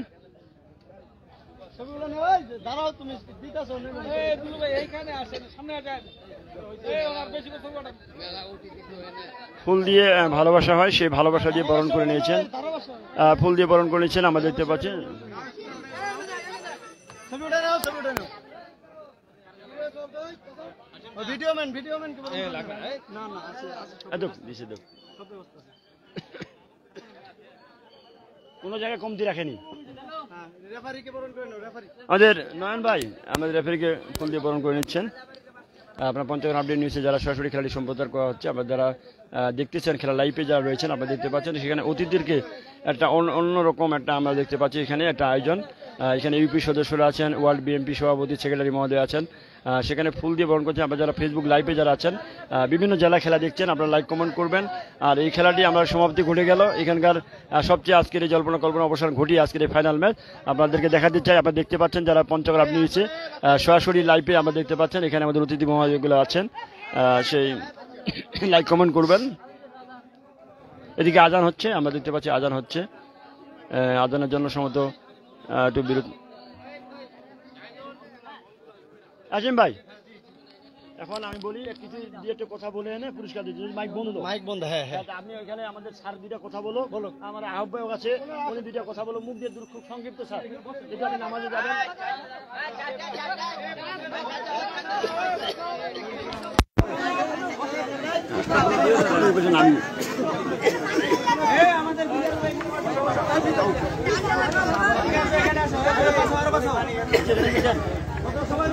ফুল দিয়ে ভালোবাসা হয়, সেই ভালোবাসা দিয়ে বরণ করে নিয়েছেন। ফুল দিয়ে বরণ করে নিয়েছেন, আমরা দেখতে পাচ্ছেন। কোন জায়গায় কমতি রাখেনি। আমাদের নয়ন ভাই আমাদের রেফারিকে ফুল দিয়ে বরণ করে নিচ্ছেন। আপনার পঞ্চগড় আপডেট নিউজে যারা সরাসরি খেলাটি সম্প্রচার করা হচ্ছে, আপনার যারা দেখতেছেন খেলা লাইভে যারা রয়েছেন, আপনারা দেখতে পাচ্ছেন সেখানে অতিথিদেরকে একটা অন্যরকম একটা আমরা দেখতে পাচ্ছি এখানে একটা আয়োজন। এখানে ইউপি সদস্যরা আছেন, ওয়ার্ল্ড বিএনপি সভাপতি সেক্রেটারি মহোদয় আছেন, সেখানে ফুল দিয়ে বরণ করছেন। আপনারা যারা ফেসবুক লাইভে যারা আছেন, বিভিন্ন জেলা খেলা দেখছেন, আপনারা লাইক কমেন্ট করবেন। আর এই খেলাটি আমরা সমাপ্তি ঘটে গেল। এখানকার সবচেয়ে আজকের এই জল্পনা কল্পনা অবসান ঘটিয়ে আজকের এই ফাইনাল ম্যাচ আপনাদেরকে দেখাতে চাই। আপনারা দেখতে পাচ্ছেন যারা পঞ্চগড় আপনি নিচ্ছে সরাসরি লাইভে আমরা দেখতে পাচ্ছেন। এখানে আমাদের অতিথি মহোদয়গুলো আছেন, সেই লাইক কমেন্ট করবেন। এদিকে আজান হচ্ছে, আমরা দেখতে পাচ্ছি আজান হচ্ছে। আজানের জন্য সম্ভবত একটু বিরতি। আসেন ভাই, এখন আমি বলি কিছু দিয়ে একটা কথা বলে এনে পুরস্কার দিচ্ছি। মাইক বন্ধ। হ্যাঁ, আপনি ওইখানে আমাদের স্যার দুইটা কথা বলো। আমার আহ্বায়ক আছে, উনি দুইটা কথা বলো, মুখ দিয়ে খুব সংক্ষিপ্ত স্যার। এটা আপনি নামাজে যাবেন। আমি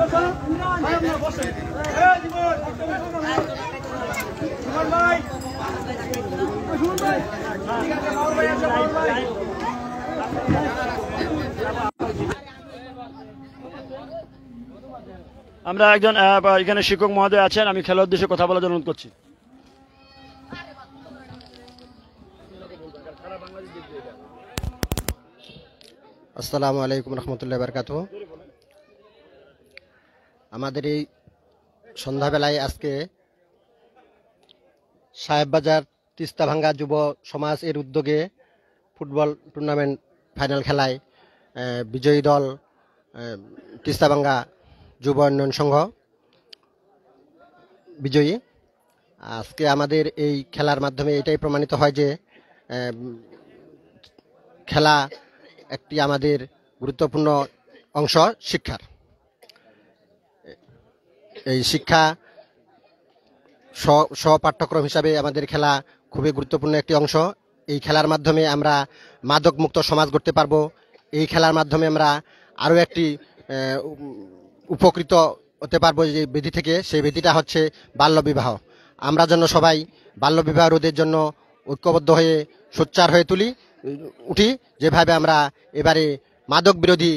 আমরা একজন এখানে শিক্ষক মহোদয় আছেন, আমি খেলার উদ্দেশ্যে কথা বলার জন্য অনুরোধ করছি। আসসালামু আলাইকুম রহমতুল্লাহ বারকাতুহু। আমাদের এই সন্ধ্যাবেলায় আজকে সাহেববাজার তিস্তাভাঙ্গা যুব সমাজ এর উদ্যোগে ফুটবল টুর্নামেন্ট ফাইনাল খেলায় বিজয়ী দল তিস্তাভাঙ্গা যুব উন্নয়ন সংঘ বিজয়ী। আজকে আমাদের এই খেলার মাধ্যমে এটাই প্রমাণিত হয় যে খেলা একটি আমাদের গুরুত্বপূর্ণ অংশ শিক্ষার। এই শিক্ষা স্বপাঠ্যক্রম হিসাবে আমাদের খেলা খুবই গুরুত্বপূর্ণ একটি অংশ। এই খেলার মাধ্যমে আমরা মাদক মুক্ত সমাজ গড়তে পারবো। এই খেলার মাধ্যমে আমরা আরও একটি উপকৃত হতে পারবো যে বিধি থেকে, সেই বিধিটা হচ্ছে বাল্যবিবাহ। আমরা যেন সবাই বাল্যবিবাহ রোধের জন্য ঐক্যবদ্ধ হয়ে সোচ্চার হয়ে উঠি, যেভাবে আমরা এবারে মাদক বিরোধী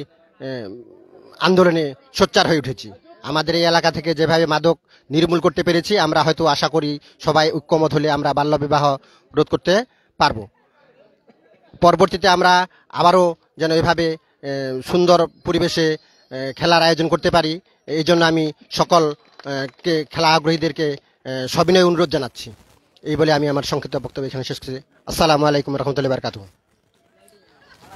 আন্দোলনে সোচ্চার হয়ে উঠেছি। আমাদের এই এলাকা থেকে যেভাবে মাদক নির্মূল করতে পেরেছি, আমরা হয়তো আশা করি সবাই ঐক্যমত হলে আমরা বাল্যবিবাহ রোধ করতে পারবো। পরবর্তীতে আমরা আবারও যেন এভাবে সুন্দর পরিবেশে খেলার আয়োজন করতে পারি, এই জন্য আমি সকল খেলা আগ্রহীদেরকে সবিনয় অনুরোধ জানাচ্ছি। এই বলে আমি আমার সংক্ষিপ্ত বক্তব্য এখানে শেষ করছি। আসসালামু আলাইকুম রহমতুল্লাহ বারকাতুহু।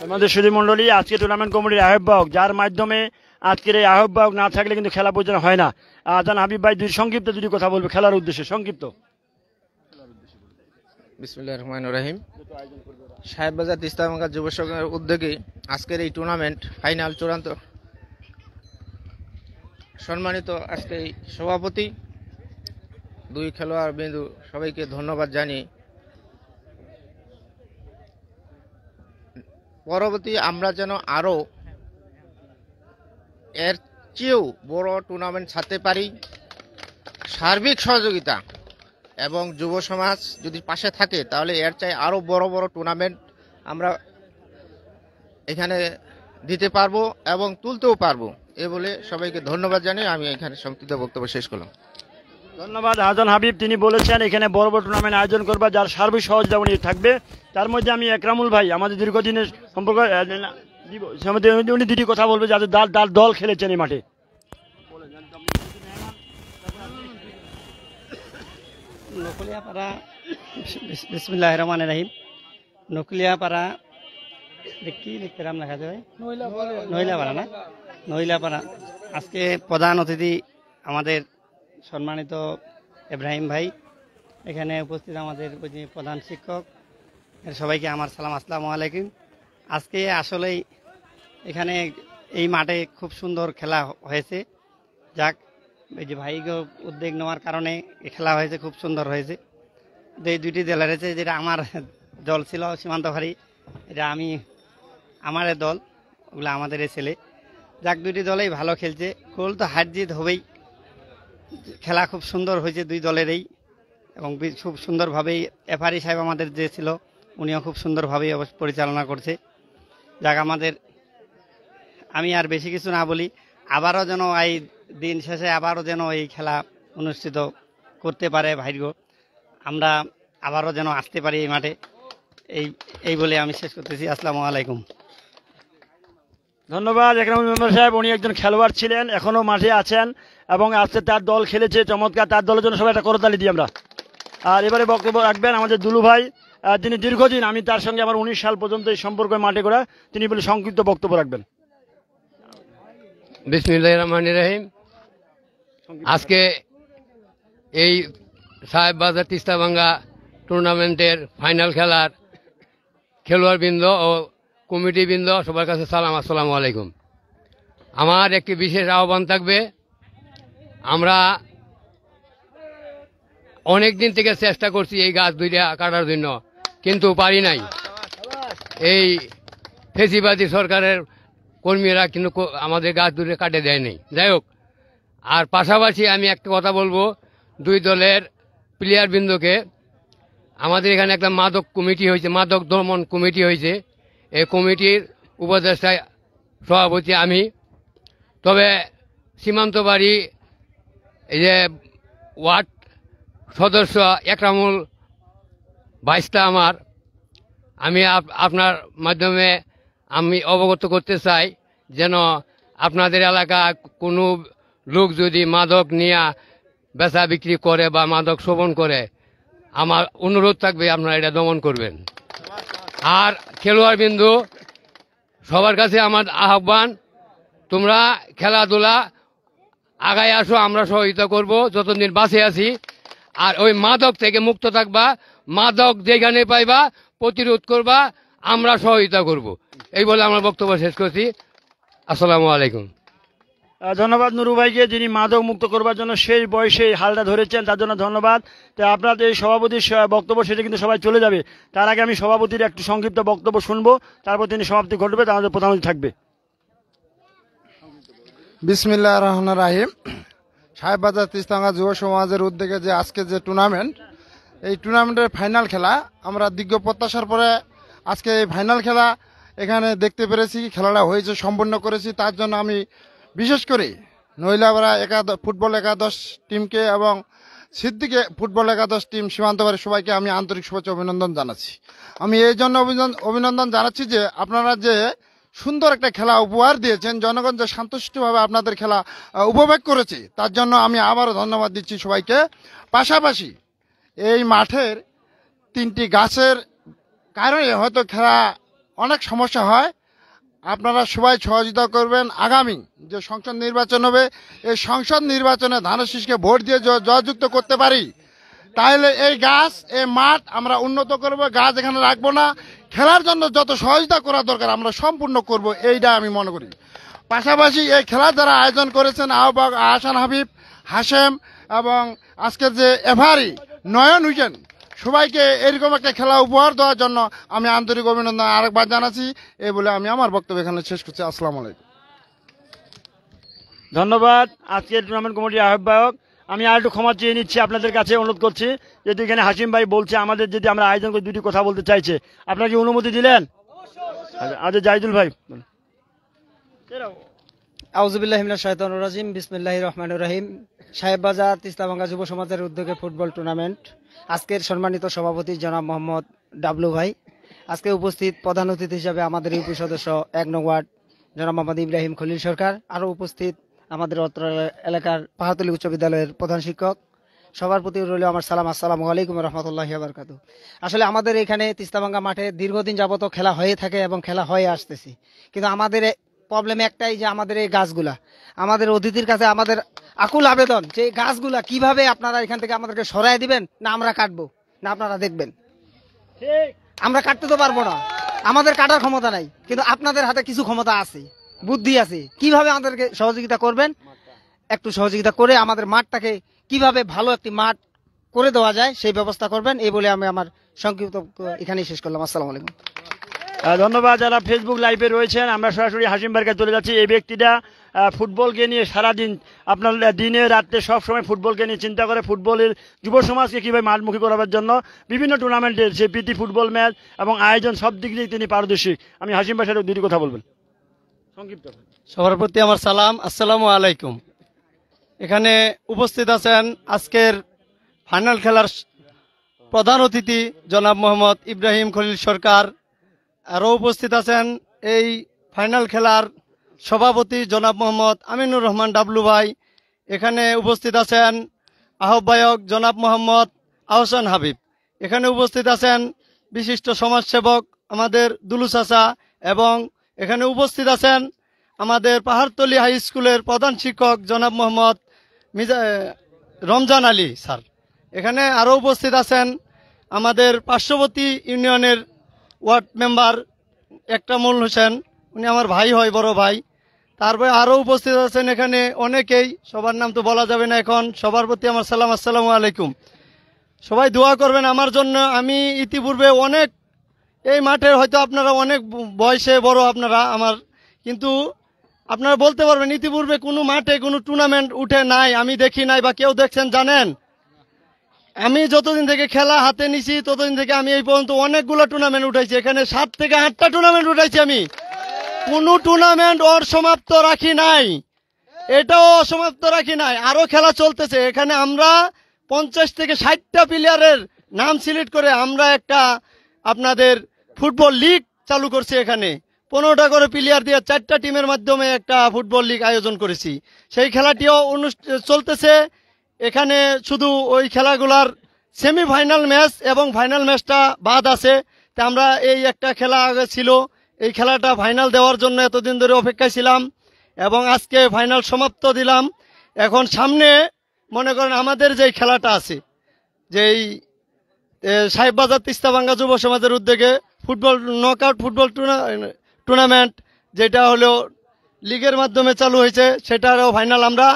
আমাদের সুধী মণ্ডলী, আজকে টুর্নামেন্ট কমিটির আহ্বায়ক, যার মাধ্যমে আজকের এই আহ্বায়ক না থাকলে কিন্তু খেলা পরিচালনা হয় না। আজান হাবিব ভাই সংক্ষিপ্ত দুটি কথা বলবে খেলার উদ্দেশ্যে, সংক্ষিপ্ত। বিসমিল্লাহির রহমানির রহিম। সাহেববাজার তিস্তাভাঙ্গা যুব সংঘের উদ্যোগে আজকের এই টুর্নামেন্ট ফাইনাল চূড়ান্ত সম্মানিত আজকে এই সভাপতি, দুই খেলোয়াড় বিন্দু সবাইকে ধন্যবাদ জানিয়ে পরবর্তী আমরা যেন আরও এর চেয়েও বড় টুর্নামেন্ট ছাড়তে পারি। সার্বিক সহযোগিতা এবং যুব সমাজ যদি পাশে থাকে তাহলে এর চাই আরও বড় বড় টুর্নামেন্ট আমরা এখানে দিতে পারবো এবং তুলতেও পারবো। এ বলে সবাইকে ধন্যবাদ জানিয়ে আমি এখানে সংক্ষিপ্ত বক্তব্য শেষ করলাম। ধন্যবাদ আজান হাবিব। তিনি বলেছেন এখানে বড় বড় টুর্নামেন্ট আয়োজন করবে, যার সার্বিক সহযোগিতা উনি থাকবে। তার মধ্যে আমি একরামুল ভাই, আমাদের দীর্ঘদিনের সম্পর্ক, উনি দুটি কথা বলবে যাদের দল খেলেছেন এই মাঠে। নকলিয়াপাড়া, বিসমিল্লাহির রহমানির রহিম। নকলিয়াপাড়া কি লিখতে রাম লেখা যায়, নইলাপাড়া না, নইলাপাড়া। আজকে প্রধান অতিথি আমাদের সম্মানিত ইব্রাহিম ভাই, এখানে উপস্থিত আমাদের প্রধান শিক্ষক, সবাইকে আমার সালাম, আসসালামু আলাইকুম। আজকে আসলেই এখানে এই মাঠে খুব সুন্দর খেলা হয়েছে। যাক, এই যে ভাইকে উদ্যোগ নেওয়ার কারণে খেলা হয়েছে, খুব সুন্দর হয়েছে। এই দুইটি দল হয়েছে, যেটা আমার দল ছিল সীমান্ত ভারী, এটা আমার দল, ওগুলো আমাদের ছেলে। যাক, দুইটি দলেই ভালো খেলছে, গোল তো হার জিত হবেই। খেলা খুব সুন্দর হয়েছে দুই দলেরই, এবং খুব সুন্দরভাবেই রেফারি সাহেব আমাদের যে ছিল উনিও খুব সুন্দরভাবেই পরিচালনা করছে। যাক, আমি আর বেশি কিছু না বলি, আবারও যেন এই দিন শেষে আবারও যেন এই খেলা অনুষ্ঠিত করতে পারে ভাগ্য, আমরা আবারও যেন আসতে পারি এই মাঠে, এই বলে আমি শেষ করতেছি। আসসালামু আলাইকুম। ধন্যবাদ একরামুল মেম্বার সাহেব। উনি একজন খেলোয়াড় ছিলেন, এখনো মাঠে আছেন এবং আজকে তার দল খেলেছে চমৎকার। তার দলের জন্য সবাই একটা করতালি দিই আমরা। আর এবারে বক্তব্য রাখবেন আমাদের দুলু ভাই, তিনি দীর্ঘদিন, আমি তার সঙ্গে আমার 19 সাল পর্যন্ত এই সম্পর্ক মাঠে করা, তিনি বলে সংক্ষিপ্ত বক্তব্য রাখবেন। বিসমিল্লাহির রহমানির রহিম। আজকে এই সাহেববাজার তিস্তাভাঙ্গা টুর্নামেন্টের ফাইনাল খেলার খেলোয়াড়বৃন্দ ও কমিটিবৃন্দ সবার কাছে সালাম, আসসালামু আলাইকুম। আমার একটি বিশেষ আহ্বান থাকবে। আমরা অনেক দিন থেকে চেষ্টা করছি এই গাছ দুইটা কাটার জন্য, কিন্তু পারি নাই। এই ফেসিবাদী সরকারের কর্মীরা কিন্তু আমাদের গাছ দুটো কাটে দেয়নি। যাই হোক, আর পাশাপাশি আমি একটা কথা বলবো, দুই দলের প্লেয়ার বৃন্দকে, আমাদের এখানে একটা মাদক কমিটি হয়েছে, মাদক দমন কমিটি হয়েছে। এই কমিটির উপদেষ্টা সভাপতি আমি। তবে সীমান্ত বাড়ি এই যে ওয়ার্ড সদস্য একরামুল ভাইসটা আমার, আমি আপনার মাধ্যমে আমি অবগত করতে চাই যেন আপনাদের এলাকা কোনো লোক যদি মাদক নিয়ে বেচা বিক্রি করে বা মাদক সেবন করে, আমার অনুরোধ থাকবে আপনারা এটা দমন করবেন। আর খেলোয়াড় বিন্দু সবার কাছে আমার আহ্বান, তোমরা খেলাধুলা আগায় আসো, আমরা সহযোগিতা করব যতদিন বাঁচে আছি। আর ওই মাদক থেকে মুক্ত থাকবা, মাদক যেখানে পাইবা প্রতিরোধ করবা, আমরা সহযোগিতা করব। এই বলে আমার বক্তব্য শেষ করছি। আসসালামু আলাইকুম। ধন্যবাদ নুরু ভাইকে, যিনি মাদক মুক্ত করবার জন্য শেষ বয়সে হালটা ধরেছেন, তার জন্য ধন্যবাদ। তো আপনাদের এই সভাপতির বক্তব্য সেটা কিন্তু সবাই চলে যাবে, তার আগে আমি সভাপতির একটু সংক্ষিপ্ত বক্তব্য শুনবো, তারপর তিনি সমাপ্তি ঘটবে, আমাদের প্রধানমন্ত্রী থাকবে। বিসমিল্লাহির রহমানির রহিম। সাহেববাজার তিস্তাঙ্গা যুব সমাজের উদ্যোগে যে আজকে যে টুর্নামেন্ট, এই টুর্নামেন্টের ফাইনাল খেলা আমরা দীর্ঘ প্রত্যাশার পরে আজকে এই ফাইনাল খেলা এখানে দেখতে পেরেছি, খেলাটা হয়েছে, সম্পন্ন করেছি। তার জন্য আমি বিশেষ করে নইলাপাড়া ফুটবল একাদশ টিমকে এবং সিদ্দিকে ফুটবল একাদশ টিম সীমান্তবাড়ির সবাইকে আমি আন্তরিক শুভেচ্ছা অভিনন্দন জানাচ্ছি। আমি এই জন্য অভিনন্দন জানাচ্ছি যে আপনারা যে সুন্দর একটা খেলা উপহার দিয়েছেন, জনগণ যে সন্তুষ্টভাবে আপনাদের খেলা উপভোগ করেছে, তার জন্য আমি আবারও ধন্যবাদ দিচ্ছি সবাইকে। পাশাপাশি এই মাঠের 3টি গাছের কারণে হয়তো খেলা অনেক সমস্যা হয়, আপনারা সবাই সহযোগিতা করবেন। আগামী যে সংসদ নির্বাচন হবে, এই সংসদ নির্বাচনে ধানের শীষকে ভোট দিয়ে জয়যুক্ত করতে পারি, তাহলে এই গাছ, এই মাঠ আমরা উন্নত করব। গাছ এখানে রাখবো না, খেলার জন্য যত সহযোগিতা করা দরকার আমরা সম্পূর্ণ করব, এইটা আমি মনে করি। পাশাপাশি এই খেলা যারা আয়োজন করেছেন আহ্বায়ক আহসান হাবিব, হাশেম এবং আজকের যে এভারি নয়ন হুইকেন, সবাইকে এরকম একটা খেলা উপহার দেওয়ার জন্য আমি আন্তরিক অভিনন্দন আরেকবার জানাচ্ছি। এই বলে আমি আমার বক্তব্য এখানে শেষ করছি। আসসালামু আলাইকুম। ধন্যবাদ আজকের টুর্নামেন্ট কমিটির আহ্বায়ক। আমি আর একটু ক্ষমা চেয়ে নিচ্ছি, আপনাদের কাছে অনুরোধ করছি, যেহেতু এখানে হাসিম ভাই বলছে আমাদের যদি আমরা আয়োজন করে দুটি কথা বলতে চাইছে, আপনারা কি অনুমতি দিলেন? আচ্ছা জাহিদুল ভাই। আউযুবিল্লাহি মিনাশ শাইতানির রাজিম, বিসমিল্লাহির রহমানির রহিম। সাহেববাজার তিস্তাভাঙ্গা যুব সমাজের উদ্যোগে ফুটবল টুর্নামেন্ট, আজকের সম্মানিত সভাপতি জনাব মোহাম্মদ ডাবলু ভাই, আজকে উপস্থিত প্রধান অতিথি হিসাবে আমাদের ইউপি সদস্য 1 নং ওয়ার্ড জনাব মোহাম্মদ ইব্রাহিম খলিল সরকার, আরও উপস্থিত আমাদের অত্র এলাকার পাহাড়তলী উচ্চ বিদ্যালয়ের প্রধান শিক্ষক, সবার প্রতি রইল আমার সালাম, আসসালামু আলাইকুম রহমতুল্লাহি ওয়া বারাকাতুহু। আসলে আমাদের এখানে তিস্তাভাঙ্গা মাঠে দীর্ঘদিন যাবত খেলা হয়ে থাকে এবং খেলা হয়ে আসতেছি, কিন্তু আমাদের প্রবলেম একটাই যে আমাদের এই গাছগুলা, আমাদের অতিথির কাছে আমাদের আকুল আবেদন যে গাছগুলা কিভাবে আপনারা এখান থেকে আমাদেরকে সরাই দিবেন, না আমরা কাটবো, না আপনারা দেখবেন। আমরা কাটতে তো পারবো না, আমাদের কাটার ক্ষমতা নাই, কিন্তু আপনাদের হাতে কিছু ক্ষমতা আছে, বুদ্ধি আছে, কিভাবে আমাদেরকে সহযোগিতা করবেন, একটু সহযোগিতা করে আমাদের মাঠটাকে কিভাবে ভালো একটি মাঠ করে দেওয়া যায় সেই ব্যবস্থা করবেন। এই বলে আমি আমার সংক্ষিপ্ত এখানেই শেষ করলাম। আসসালামু আলাইকুম। ধন্যবাদ। যারা ফেসবুক লাইভে রয়েছেন, আমরা সরাসরি হাসিম ভাইয়ের কাছে চলে যাচ্ছি। এই ব্যক্তিটা ফুটবলকে নিয়ে সারাদিন, আপনার দিনে রাত্রে সবসময় ফুটবলকে নিয়ে চিন্তা করে, ফুটবলের যুব সমাজকে কীভাবে মাঠমুখী করার জন্য বিভিন্ন টুর্নামেন্টের সে প্রীতি ফুটবল ম্যাচ এবং আয়োজন সব দিক দিয়ে তিনি পারদর্শী। আমি হাসিম ভাইয়ের সাথে দুটি কথা বলবেন সংক্ষিপ্ত। সবার প্রতি আমার সালাম, আসসালামু আলাইকুম। এখানে উপস্থিত আছেন আজকের ফাইনাল খেলার প্রধান অতিথি জনাব মোহাম্মদ ইব্রাহিম খলিল সরকার, আরও উপস্থিত আছেন এই ফাইনাল খেলার সভাপতি জনাব মোহাম্মদ আমিনুর রহমান ডাবলু ভাই, এখানে উপস্থিত আছেন আহ্বায়ক জনাব মোহাম্মদ আহসান হাবিব, এখানে উপস্থিত আছেন বিশিষ্ট সমাজসেবক আমাদের দুলু চাচা, এবং এখানে উপস্থিত আছেন আমাদের পাহাড়তলী হাই স্কুলের প্রধান শিক্ষক জনাব মোহাম্মদ রমজান আলী স্যার। এখানে আরও উপস্থিত আছেন আমাদের পার্শ্ববর্তী ইউনিয়নের ওয়ার্ড মেম্বার একরামুল হোসেন, উনি আমার ভাই হয়, বড় ভাই। তারপরে আরও উপস্থিত আছেন এখানে অনেকেই, সবার নাম তো বলা যাবে না এখন। সবার প্রতি আমার সালাম, আসসালামু আলাইকুম। সবাই দোয়া করবেন আমার জন্য। আমি ইতিপূর্বে অনেক এই মাঠে, হয়তো আপনারা অনেক বয়সে বড় আপনারা আমার, কিন্তু আপনারা বলতে পারবেন ইতিপূর্বে কোনো মাঠে কোনো টুর্নামেন্ট উঠে নাই, আমি দেখি নাই বা কেউ দেখছেন জানেন? আমি যতদিন থেকে খেলা হাতে নিছি ততদিন থেকে আমি এই পর্যন্ত অনেকগুলো টুর্নামেন্ট উঠাইছি, এখানে 7 থেকে 8টা টুর্নামেন্ট উঠাইছি। আমি কোনো টুর্নামেন্ট ওর সমাপ্ত রাখি নাই, এটাও অসমাপ্ত রাখি নাই, আরো খেলা চলতেছে। এখানে আমরা 50 থেকে 60টা প্লেয়ারের নাম সিলেক্ট করে আমরা একটা আপনাদের ফুটবল লিগ চালু করছি। এখানে 15টা করে প্লেয়ার দিয়ে 4টা টিমের মাধ্যমে একটা ফুটবল লিগ আয়োজন করেছি। সেই খেলাটিও চলতেছে। এখানে শুধু ওই খেলাগুলার সেমিফাইনাল ম্যাচ এবং ফাইনাল ম্যাচটা বাদ আছে। তা আমরা এই একটা খেলা আগে ছিল, এই খেলাটা ফাইনাল দেওয়ার জন্য এতদিন ধরে অপেক্ষায় ছিলাম এবং আজকে ফাইনাল সমাপ্ত দিলাম। এখন সামনে মনে করেন আমাদের যে খেলাটা আছে, যেই সাহেববাজার তিস্তাভাঙ্গা যুব সমাজের উদ্যোগে ফুটবল নকআউট ফুটবল টুর্নামেন্ট, যেটা হলো লিগের মাধ্যমে চালু হয়েছে, সেটারও ফাইনাল আমরা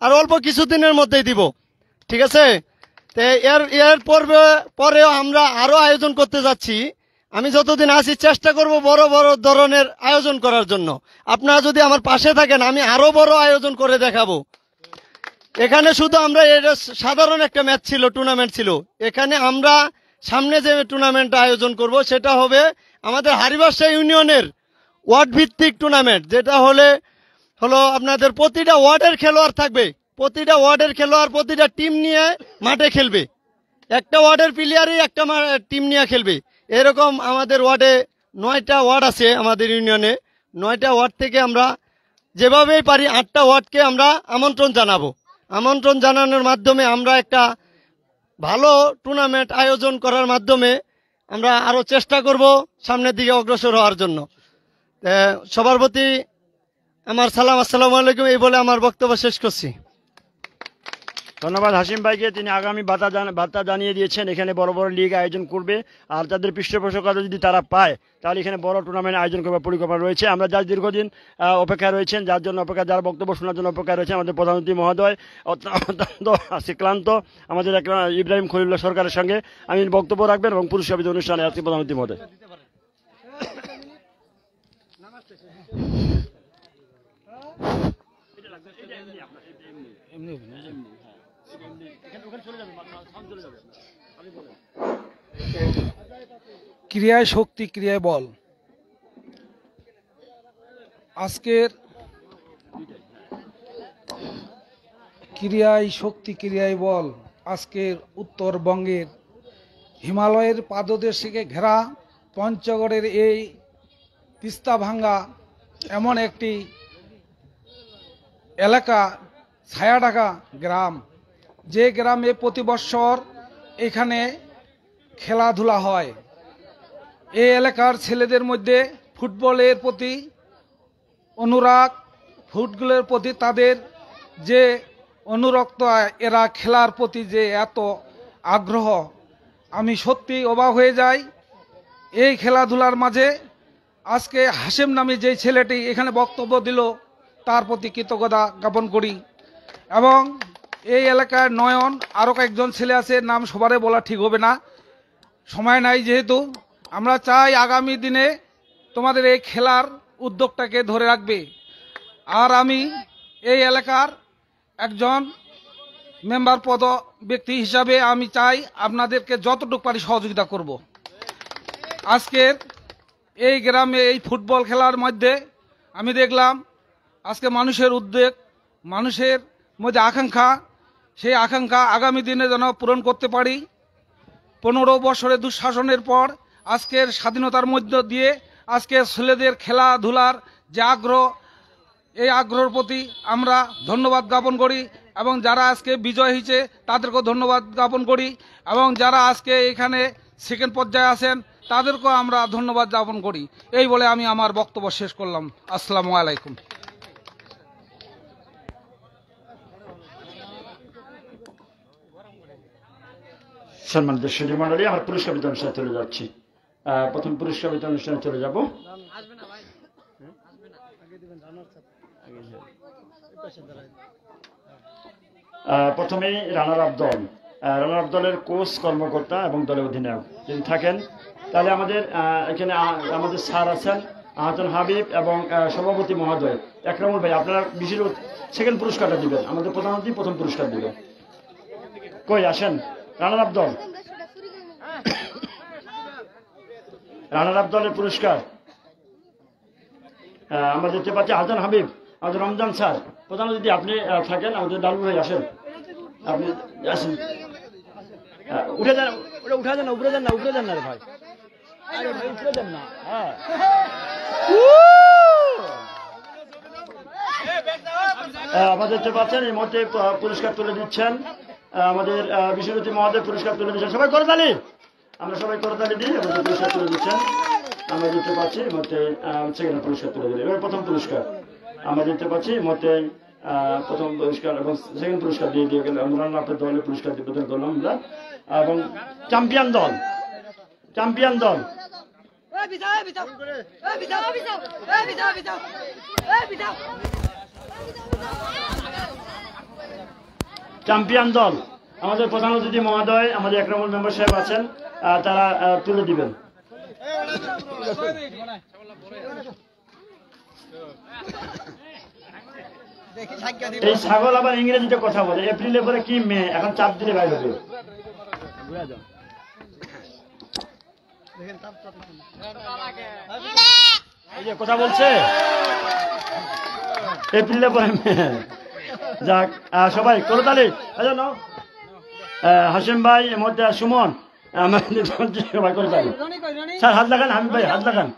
আর অল্প কিছুদিনের মধ্যেই দিব। ঠিক আছে? তো এর পরেও আমরা আরো আয়োজন করতে যাচ্ছি। আমি যতদিন আছি চেষ্টা করব বড় বড় ধরনের আয়োজন করার জন্য। আপনারা যদি আমার পাশে থাকেন আমি আরো বড় আয়োজন করে দেখাবো। এখানে শুধু আমরা এটা সাধারণ একটা ম্যাচ ছিল, টুর্নামেন্ট ছিল। এখানে আমরা সামনে যে টুর্নামেন্ট আয়োজন করব সেটা হবে আমাদের হারিবাসা ইউনিয়নের ওয়ার্ড ভিত্তিক টুর্নামেন্ট, যেটা হলো আপনাদের প্রতিটা ওয়ার্ডের খেলোয়াড় থাকবে, প্রতিটা ওয়ার্ডের খেলোয়াড় প্রতিটা টিম নিয়ে মাঠে খেলবে, একটা ওয়ার্ডের প্লেয়ারই একটা টিম নিয়ে খেলবে। এরকম আমাদের ওয়ার্ডে 9টা ওয়ার্ড আছে, আমাদের ইউনিয়নে 9টা ওয়ার্ড থেকে আমরা যেভাবেই পারি 8টা ওয়ার্ডকে আমরা আমন্ত্রণ জানাবো। আমন্ত্রণ জানানোর মাধ্যমে আমরা একটা ভালো টুর্নামেন্ট আয়োজন করার মাধ্যমে আমরা আরো চেষ্টা করব সামনের দিকে অগ্রসর হওয়ার জন্য। সবার প্রতি আমার সালাম, আসসালামু আলাইকুম, এই বলে আমার বক্তব্য শেষ করছি। ধন্যবাদ হাসিম ভাইকে, তিনি আগামী বার্তা জানিয়ে দিয়েছেন এখানে বড় বড় লিগ আয়োজন করবে আর তাদের পৃষ্ঠপোষকতা যদি তারা পায় তাহলে এখানে বড় টুর্নামেন্ট আয়োজন করবার পরিকল্পনা রয়েছে। আমরা যার দীর্ঘদিন অপেক্ষায় রয়েছেন, যার জন্য যার বক্তব্য শোনার জন্য অপেক্ষায় রয়েছে আমাদের প্রধানমন্ত্রী মহোদয় অত্যন্ত ক্লান্ত আমাদের ইব্রাহিম খলিলুল্লাহ সরকারের সঙ্গে আমি বক্তব্য রাখবেন এবং পুরস্কার বিতরণ অনুষ্ঠানে আজকে প্রধানমন্ত্রী মহোদয়। ক্রিয়ায় শক্তি, ক্রিয়ায় বল। আজকের ক্রিয়ায় শক্তি, ক্রিয়ায় বল আজকের উত্তরবঙ্গের হিমালয়ের পাদদেশে ঘেরা পঞ্চগড়ের এই তিস্তাভাঙ্গা এমন একটি এলাকা, ছায়াঢাকা গ্রাম, যে গ্রামে প্রতি বৎসর এখানে খেলাধুলা হয়। এই এলাকার ছেলেদের মধ্যে ফুটবলের প্রতি অনুরাগ, ফুটবলের প্রতি তাদের যে অনুরক্ত, এরা খেলার প্রতি যে এত আগ্রহ, আমি সত্যি অবাক হয়ে যাই। এই খেলাধুলার মাঝে আজকে হাসিম নামে যে ছেলেটি এখানে বক্তব্য দিল তার প্রতি কৃতজ্ঞতা জ্ঞাপন করি। এবং এই এলাকার নয়ন, আরও কয়েকজন ছেলে আছে, নাম সবারে বলা ঠিক হবে না, সময় নাই যেহেতু। আমরা চাই আগামী দিনে তোমাদের এই খেলার উদ্যোগটাকে ধরে রাখবে। আর আমি এই এলাকার একজন মেম্বার পদ ব্যক্তি হিসাবে আমি চাই আপনাদেরকে যতটুকু পারি সহযোগিতা করব। আজকের এই গ্রামে এই ফুটবল খেলার মধ্যে আমি দেখলাম আজকে মানুষের উদ্বেগ, মানুষের মধ্যে আকাঙ্ক্ষা, সেই আকাঙ্ক্ষা আগামী দিনে যেন পূরণ করতে পারি। 15 বছরের দুঃশাসনের পর আজকের স্বাধীনতার মধ্য দিয়ে আজকের ছেলেদের খেলাধুলার যে আগ্রহ, এই আগ্রহের প্রতি আমরা ধন্যবাদ জ্ঞাপন করি এবং যারা আজকে বিজয় হয়েছে তাদেরকেও ধন্যবাদ জ্ঞাপন করি এবং যারা আজকে এখানে সেকেন্ড পর্যায়ে আছেন তাদেরকেও আমরা ধন্যবাদ জ্ঞাপন করি। এই বলে আমি আমার বক্তব্য শেষ করলাম। আসসালামু আলাইকুম। সম্মানিত সুধী মণ্ডলী, আমার পুরস্কার বিতরণ অনুষ্ঠানে চলে যাচ্ছি। প্রথম পুরস্কার বিতরণ অনুষ্ঠানে চলে যাব। প্রথমেই রানার আপ দলের কোচ, কর্মকর্তা এবং দলের অধিনায়ক যদি থাকেন তাহলে আমাদের এখানে আমাদের স্যার আছেন, আহসান হাবিব এবং সভাপতি মহোদয় একরামুল ভাই, আপনারা বিশেষ সেকেন্ড পুরস্কারটা দিবেন, আমাদের প্রধান অতিথি প্রথম পুরস্কার দিবেন। কই আসেন রানার আপ দল, রানার আপ দলের পুরস্কার আমরা দেখতে পাচ্ছি আহসান হাবিব, আমাদের রমজান স্যার প্রধান অতিথি আপনি থাকেন, আমাদের ডালু ভাই আসেন, আপনি আসেন, উঠে যান, উঠে যান না, উপরে যান না, উপরে যান না রে ভাই, আরে ভাই উপরে যান না। হ্যাঁ আমাদের দেখতে পাচ্ছেন এই মুহূর্তে পুরস্কার তুলে দিচ্ছেন আমাদের বিশ্বজ্যোতি মহোদয়, পুরস্কার তুলে দিচ্ছেন, সবাই করতালি, আমরা সবাই করতালি দিই, আমাদের পুরস্কার তুলে দিচ্ছেন। আমরা দেখতে পাচ্ছি এই মুহূর্তে সেকেন্ড পুরস্কার তুলে দিলেন, এবার প্রথম পুরস্কার আমরা দেখতে পাচ্ছি এই মুহূর্তে প্রথম পুরস্কার এবং সেকেন্ড পুরস্কার দিয়ে গেল, আমরা আপনার দলের পুরস্কার বিতরণ করলাম আমরা, এবং চ্যাম্পিয়ন দল, চ্যাম্পিয়ন দল চ্যাম্পিয়ন দল আমাদের প্রধান অতিথি মহোদয়, আমাদের একরামুল মেম্বার সাহেব আছেন, তারা তুলে দিবেন। এই ছাগল আবার ইংরেজিতে কথা বলে, এপ্রিলে পরে কি মে, এখন চাপ দিলে বাইরে হবে। এই যে কথা বলছে এপ্রিলে পরে মে, যাক সবাই করতালি। হাসিম ভাই এর মধ্যে সুমন, সবাই করতালি, স্যার হাত লাগান, হামিদ ভাই হাত লাগান,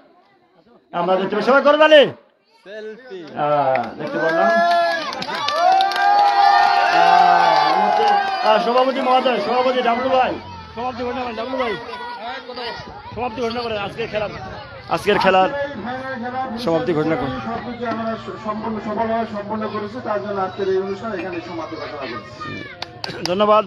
আমরা দেখতে পাই সবাই করতালি, দেখতে পারলাম। সভাপতি মহোদয়, সভাপতি ডাবলু ভাই সমাপ্তি ঘোষণা করেন, ডাবলু ভাই সমাপ্তি ঘোষণা করেন আজকের খেলার সমাপ্তি ঘোষণা করেন। সবকিছু আমরা সফলভাবে সম্পন্ন করেছি, তার জন্য আজকের এই অনুষ্ঠান এখানে সমাপ্তি ঘোষণা করছি। ধন্যবাদ।